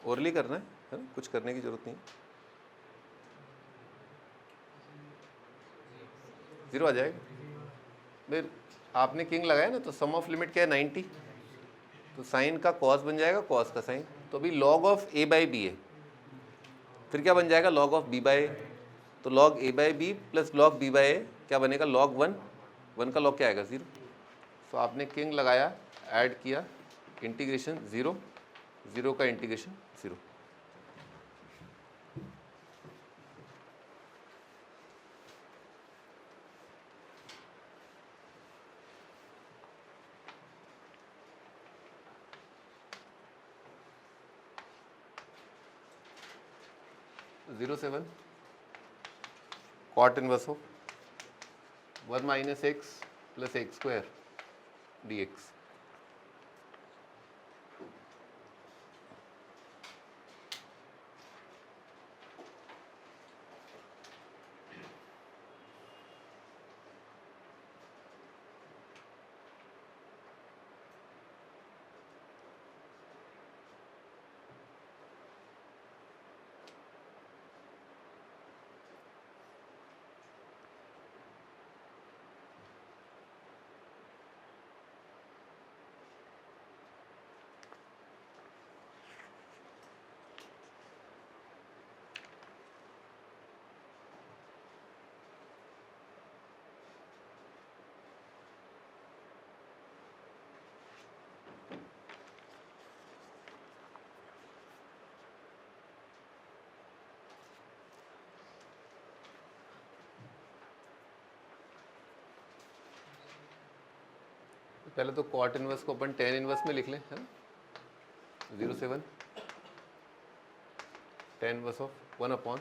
Orally करना है ना, कुछ करने की जरूरत नहीं। 0 आ जाएगा। फिर आपने किंग लगाया ना, तो सम ऑफ लिमिट क्या है 90, तो साइन का कॉस बन जाएगा, कॉस का साइन, तो अभी log of a by B है, फिर क्या बन जाएगा log of b by A, तो log a by B plus log b by A क्या बनेगा लॉग 1, 1 का लॉग क्या आएगा 0। तो आपने किंग लगाया, ऐड किया, इंटीग्रेशन 0, 0 का integration 0। Zero seven cot inverse of 1 minus x plus x square d x. पहले तो कॉट इनवर्स को अपन टेन इनवर्स में लिख लें, है ना। 0.7 tan inverse of 1 upon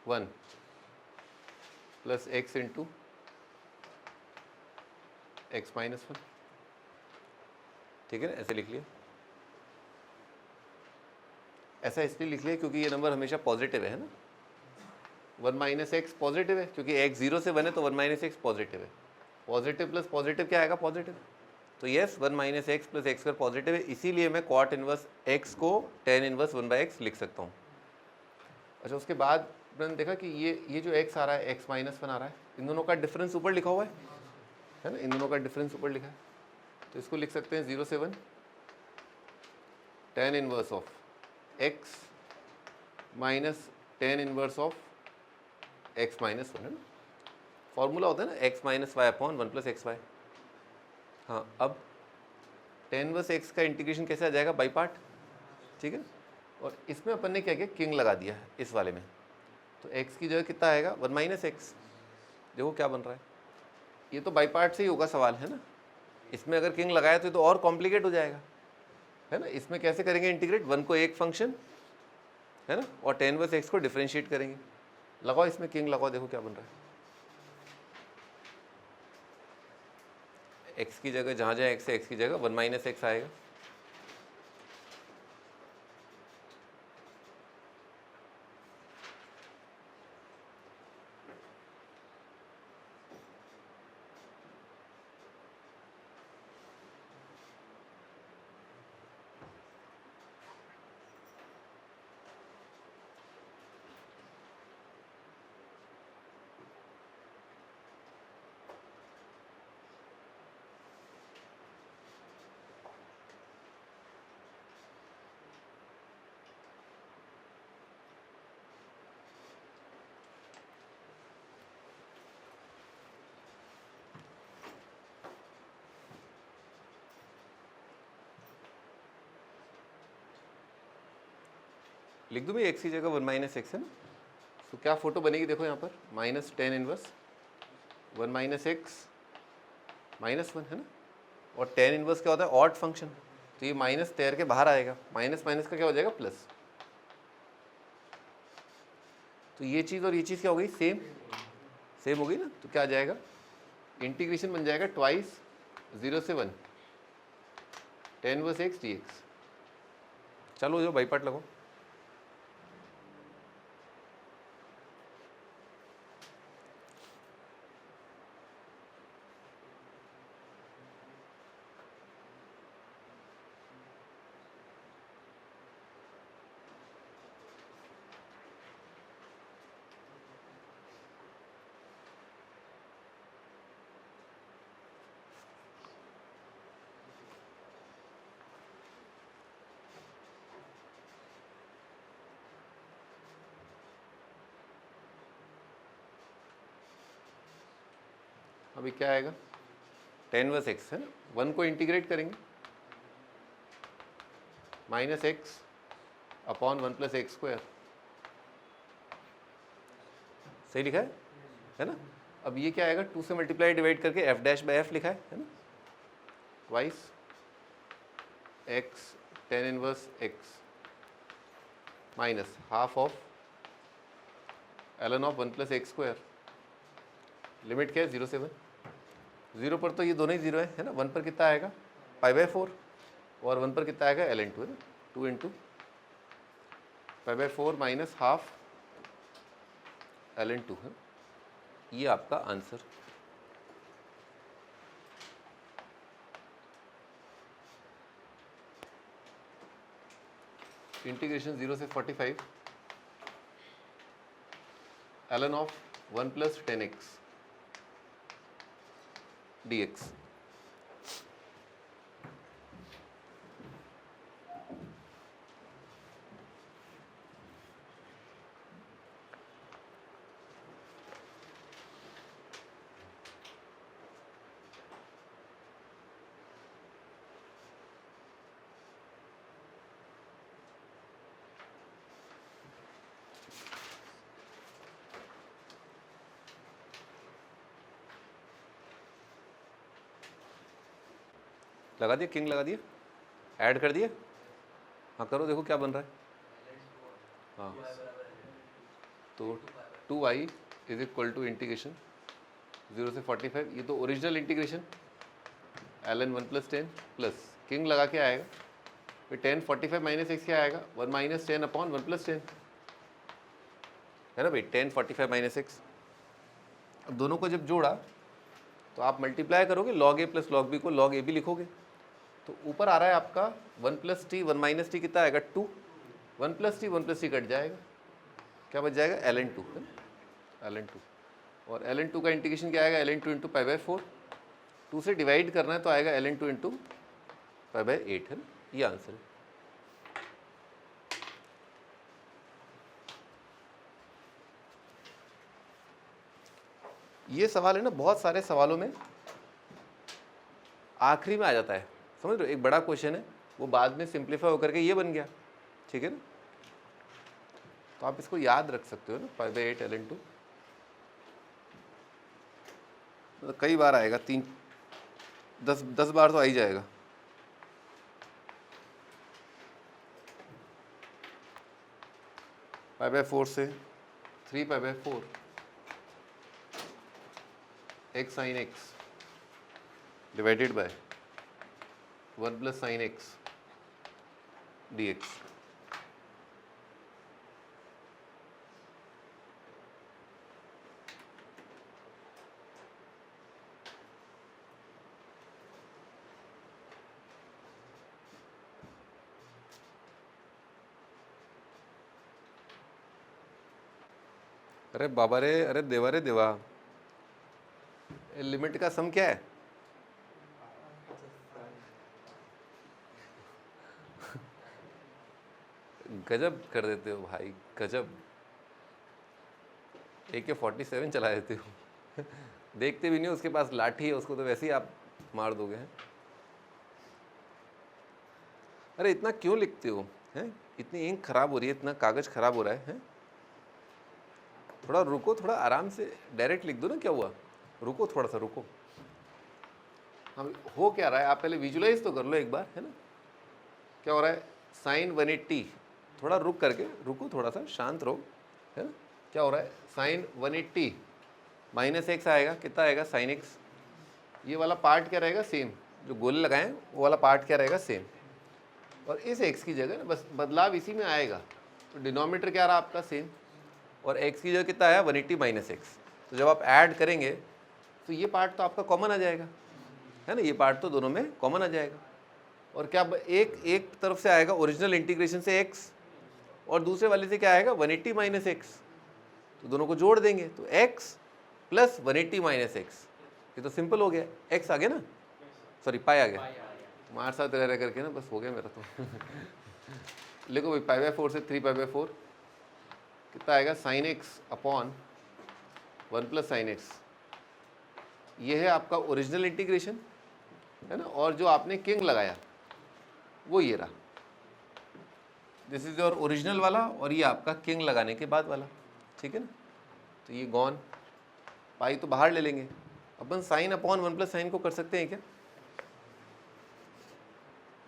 1 plus x into x minus 1, ठीक है ना, ऐसे लिख लिया। ऐसा इसलिए लिख लिया क्योंकि ये नंबर हमेशा पॉजिटिव है ना। 1 माइनस एक्स पॉजिटिव है, क्योंकि एक्स 0 से 1 है, तो 1 माइनस एक्स पॉजिटिव है। पॉजिटिव प्लस पॉजिटिव क्या आएगा पॉजिटिव, तो yes 1 minus x plus x square positive है, इसीलिए मैं कॉट इनवर्स एक्स को टेन इनवर्स 1 बाई एक्स लिख सकता हूँ। अच्छा, उसके बाद मैंने देखा कि ये जो एक्स आ रहा है, एक्स माइनस 1 आ रहा है, इन दोनों का डिफरेंस ऊपर लिखा हुआ है ना, इन दोनों का डिफरेंस ऊपर लिखा है, तो इसको लिख सकते हैं 0.7 tan inverse of x minus tan inverse of x minus 1, है ना। फॉर्मूला होता है ना x minus y upon 1 plus x y. हाँ, अब टेन इनवर्स एक्स का इंटीग्रेशन कैसे आ जाएगा बाई पार्ट, ठीक है। और इसमें अपन ने क्या किया, किंग लगा दिया है इस वाले में, तो एक्स की जगह कितना आएगा 1 माइनस एक्स। देखो क्या बन रहा है, ये तो बाई पार्ट से ही होगा सवाल, है ना। इसमें अगर किंग लगाया तो और कॉम्प्लिकेट हो जाएगा, है ना। इसमें कैसे करेंगे इंटीग्रेट, 1 को एक फंक्शन, है ना, और टेन इनवर्स एक्स को डिफरेंशिएट करेंगे। लगाओ इसमें किंग लगाओ, देखो क्या बन रहा है। एक्स की जगह जहाँ जहाँ एक्स है, एक्स की जगह 1 माइनस एक्स आएगा। लिख दूँ भाई एक्स की जगह 1 माइनस एक्स, है ना। तो क्या फोटो बनेगी देखो यहाँ पर, minus tan inverse 1 minus x minus 1, है ना। और टेन इनवर्स क्या होता है ऑड फंक्शन, तो ये माइनस तैर के बाहर आएगा, माइनस माइनस का क्या हो जाएगा प्लस। तो ये चीज़ और ये चीज़ क्या हो गई सेम, सेम होगी ना, तो क्या आ जाएगा, इंटीग्रेशन बन जाएगा ट्वाइस 0 से 1 tan इनवर्स x dx। चलो जो बाई पार्ट लगो। अभी क्या आएगा, tan इनवर्स x है ना, 1 को इंटीग्रेट करेंगे, minus x upon 1 plus x square, सही लिखा है ना। अब ये क्या आएगा, 2 से मल्टीप्लाई डिवाइड करके एफ डैश बाई एफ लिखा है ना, twice x tan inverse x minus half of ln of 1 plus x square. Limit क्या है, 0 से 1, 0 पर तो ये दोनों ही 0 है ना, 1 पर कितना आएगा π/4 और 1 पर कितना आएगा ln2 है ना, 2 इंटू π/4 माइनस हाफ ln2 है। ये आपका आंसर। इंटीग्रेशन 0 से 45 ln of 1 plus 10x dx। लगा दिया, किंग लगा दिया, ऐड कर दिया, हाँ करो, देखो क्या बन रहा है। हाँ तो 2y is equal to integration 0 से 45, ये तो original integration ln 1 plus 10 plus king लगा के आएगा, फिर 10 45 माइनस एक्स क्या आएगा, 1 माइनस 10 अपॉन 1 प्लस 10 है ना भाई, 10 45 माइनस एक्स। अब दोनों को जब जोड़ा तो आप मल्टीप्लाई करोगे, log a plus log b को log a b लिखोगे, तो ऊपर आ रहा है आपका 1 प्लस टी 1 माइनस टी कितना आएगा 2, 1 प्लस टी कट जाएगा, क्या बच जाएगा ln2 है ना, ln2, और ln2 का इंटीग्रेशन क्या आएगा, ln2 इंटू π/4, 2 से डिवाइड करना है तो आएगा ln2 इंटू π/8 है ना, ये आंसर है। ये सवाल है ना, बहुत सारे सवालों में आखिरी में आ जाता है, समझ लो, एक बड़ा क्वेश्चन है वो बाद में सिंप्लीफाई होकर के ये बन गया, ठीक है ना, तो आप इसको याद रख सकते हो ना, π/8 ln2, तो कई बार आएगा, 10 बार तो आ ही जाएगा। π/4 से 3π/4 x sin x divided by 1 plus sin x dx। अरे बाबा रे, अरे देवा, लिमिट का सम क्या है, गजब कर देते हो भाई, गजब, AK-47 चला देते हो देखते भी नहीं, उसके पास लाठी है, उसको तो वैसे ही आप मार दोगे हैं। अरे इतना क्यों लिखते हो हैं, इतनी इंक खराब हो रही है, इतना कागज खराब हो रहा है, थोड़ा रुको, थोड़ा आराम से डायरेक्ट लिख दो ना, क्या हुआ, रुको, थोड़ा सा रुको। हम हो क्या रहा है, आप पहले विजुलाइज तो कर लो एक बार, है ना, क्या हो रहा है, साइन 180, थोड़ा रुक करके, रुको थोड़ा सा, शांत रहो, है ना, क्या हो रहा है, साइन 180 माइनस एक्स आएगा, कितना आएगा साइन एक्स। ये वाला पार्ट क्या रहेगा सेम, जो गोले लगाएं वो वाला पार्ट क्या रहेगा सेम। और इस एक्स की जगह बस बदलाव इसी में आएगा, तो डिनोमिनेटर क्या रहा आपका सेम, और एक्स की जगह कितना आया 180 माइनस एक्स। तो जब आप ऐड करेंगे तो ये पार्ट तो आपका कॉमन आ जाएगा, है ना, ये पार्ट तो दोनों में कॉमन आ जाएगा। और क्या एक तरफ से आएगा ओरिजिनल इंटीग्रेशन से x, और दूसरे वाले से क्या आएगा 180 माइनस एक्स। तो दोनों को जोड़ देंगे तो x प्लस 180 माइनस एक्स, ये तो सिंपल हो गया। x आ गया ना, सॉरी पाई आ गया, मार साथ रह करके ना बस हो गया मेरा तो लिखो भाई पाई बाय 4 से 3 पाई बाय 4 कितना आएगा sine x upon 1 plus sine x. ये है आपका ओरिजिनल इंटीग्रेशन, है ना, और जो आपने किंग लगाया वो ये रहा, दिस इज योर ओरिजिनल वाला, और ये आपका किंग लगाने के बाद वाला, ठीक है ना। तो ये गॉन, पाई तो बाहर ले लेंगे अपन, साइन अपॉन 1 प्लस साइन को कर सकते हैं क्या,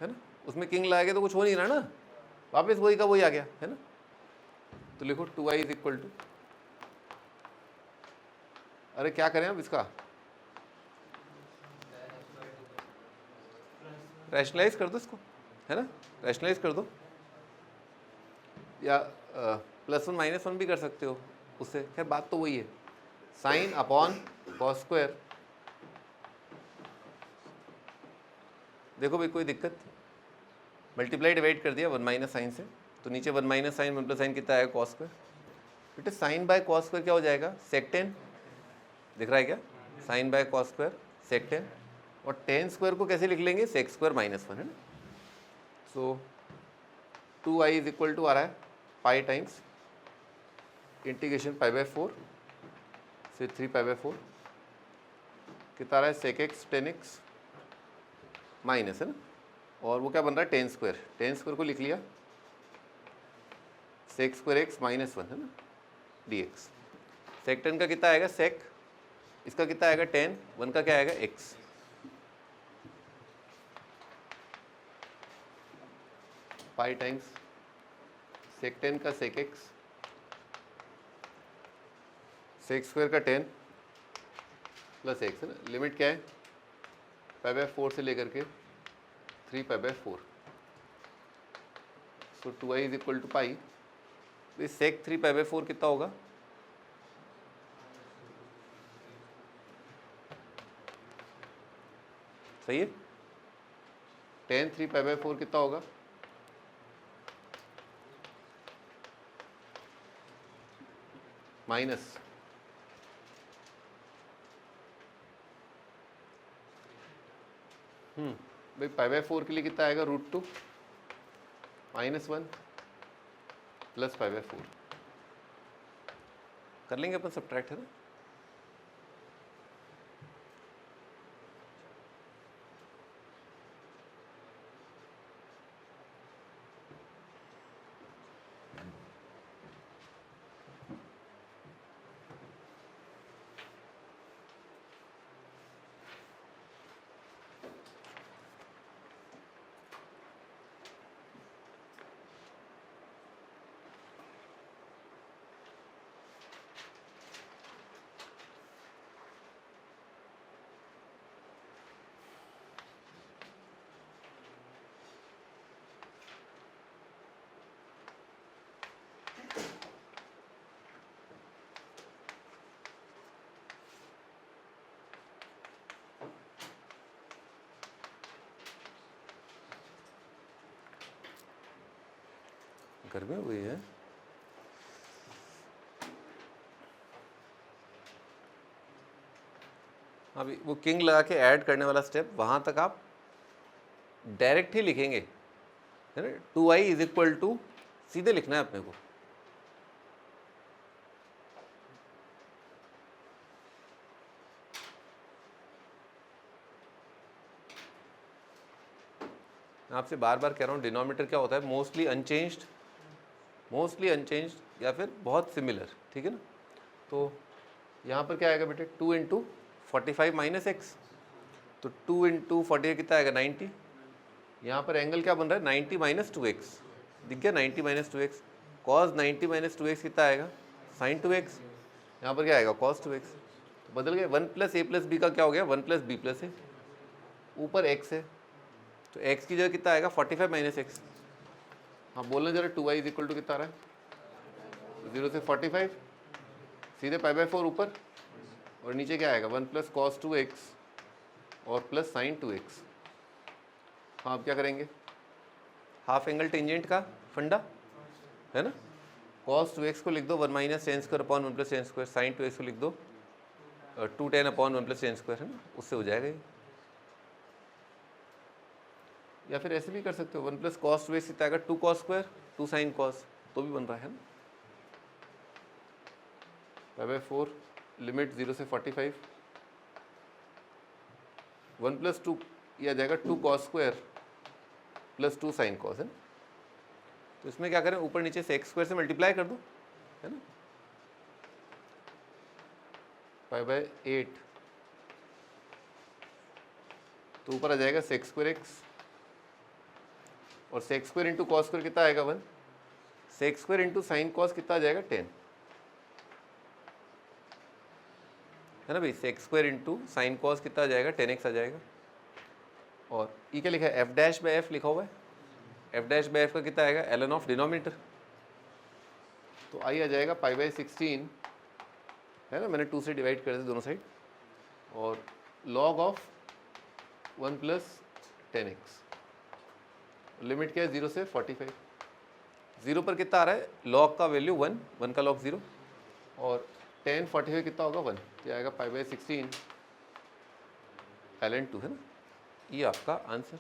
है ना, उसमें किंग लगा के तो कुछ हो नहीं रहा ना, वापस वही का वही आ गया, है ना। तो लिखो 2i इज इक्वल टू, अरे क्या करें अब इसका, रैशनलाइज कर दो इसको, है ना, रैशनलाइज कर दो, या +1 -1 भी कर सकते हो उससे, खैर बात तो वही है, साइन अपॉन कॉस स्क्वायर। देखो भाई कोई दिक्कत, मल्टीप्लाई डिवाइड कर दिया 1 माइनस साइन से, तो नीचे 1 माइनस साइन 1 प्लस साइन कितना आएगा कॉस स्क्वायर। बेटे साइन बाय कॉस स्क्वायर क्या हो जाएगा सेक टेन, दिख रहा है क्या, sine by cos square sec tan, और टेन स्क्वायर को कैसे लिख लेंगे सेक स्क्वायर -1, है ना। So 2i is equal to आ रहा है pi times integration pi by 4 से 3 पाई बाय 4 कितना आ रहा है sec x tan x minus, है ना, और वो क्या बन रहा है टेन स्क्वायर को लिख लिया सेक स्क्वायर एक्स -1, है ना, डी एक्स। सेक टेन का कितना आएगा सेक, इसका कितना आएगा टेन, 1 का क्या आएगा एक्स, पाई टाइम्स सेक टेन का सेक एक्स, सेक स्क्वायर का 10 प्लस एक्स, है ना, लिमिट क्या है पाई बाय 4 से लेकर के 3 pi by 4। So 2i is equal to pi, sec 3 pi by 4 कितना होगा, सही है, टेन 3 पाई बाय 4 कितना होगा, माइनस भाई पाई बाय 4 के लिए कितना आएगा √2 -1 प्लस पाई बाय 4 कर लेंगे अपन सब्ट्रैक्ट, है ना। घर में हुई है, अभी वो किंग लगा के ऐड करने वाला स्टेप वहां तक आप डायरेक्ट ही लिखेंगे, है ना। 2i इज इक्वल टू सीधे लिखना है अपने को, आपसे बार बार कह रहा हूँ डिनोमिनेटर क्या होता है मोस्टली अनचेंज्ड या फिर बहुत सिमिलर, ठीक है ना। तो यहाँ पर क्या आएगा बेटे 2 इंटू 45 माइनस एक्स, तो 2 इंटू 48 कितना आएगा 90, यहाँ पर एंगल क्या बन रहा है 90 माइनस 2x, दिख गया 90 minus 2x, cos 90 minus 2x कितना आएगा साइन 2x, यहाँ पर क्या आएगा कॉस 2x। बदल गए। 1 प्लस ए प्लस बी का क्या हो गया, 1 प्लस बी प्लस ए, ऊपर एक्स है तो एक्स की जगह कितना आएगा 45 माइनस एक्स। हाँ बोलना जरा 2y इक्वल टू कितना आ रहा है 0 से 45, सीधे पाई बाय 4 ऊपर और नीचे क्या आएगा 1 प्लस कॉस 2x और प्लस साइन 2x। हाँ अब क्या करेंगे, हाफ एंगल टेंजेंट का फंडा है ना, cos 2x को लिख दो 1 minus tan square upon 1 plus tan square, sine 2x को लिख दो 2 tan अपॉन 1 प्लस टेन स्क्वायर, है ना, उससे हो जाएगा ये। या फिर ऐसे भी कर सकते हो 1 प्लस कॉस 2x कितना आएगा 2 cos स्क्वायर 2 साइन कॉस, तो भी बन रहा है ना। पाई बाय 4 लिमिट 0 से 45, 1 प्लस 2 ये आ जाएगा 2 cos square plus 2 sine cos, है ना। तो इसमें क्या करें, ऊपर नीचे से एक्स स्क्वायर से मल्टीप्लाई कर दो, है ना, पाई बाय 8 तो ऊपर आ जाएगा सेक्स स्क्वायर एक्स और sex square into cos square कितना आएगा 1, sex square into sine cos कितना आ जाएगा 10, है ना भाई। Sex square into sine cos कितना आ जाएगा 10x आ जाएगा। और ये क्या लिखा है एफ डैश बाय एफ लिखा हुआ है, एफ डैश बाय एफ का कितना आएगा ln ऑफ डिनोमिनेटर, तो आई आ जाएगा पाई बाय 16, है ना, मैंने 2 से डिवाइड कर दिया दोनों साइड, और log of 1 plus 10x, limit क्या है 0 से 45, 0 पर कितना आ रहा है log का वैल्यू 1, 1 का log 0 और 10 45 कितना होगा 1, ये आएगा पाई बाय 16 ln 2, है ना, ये आपका आंसर।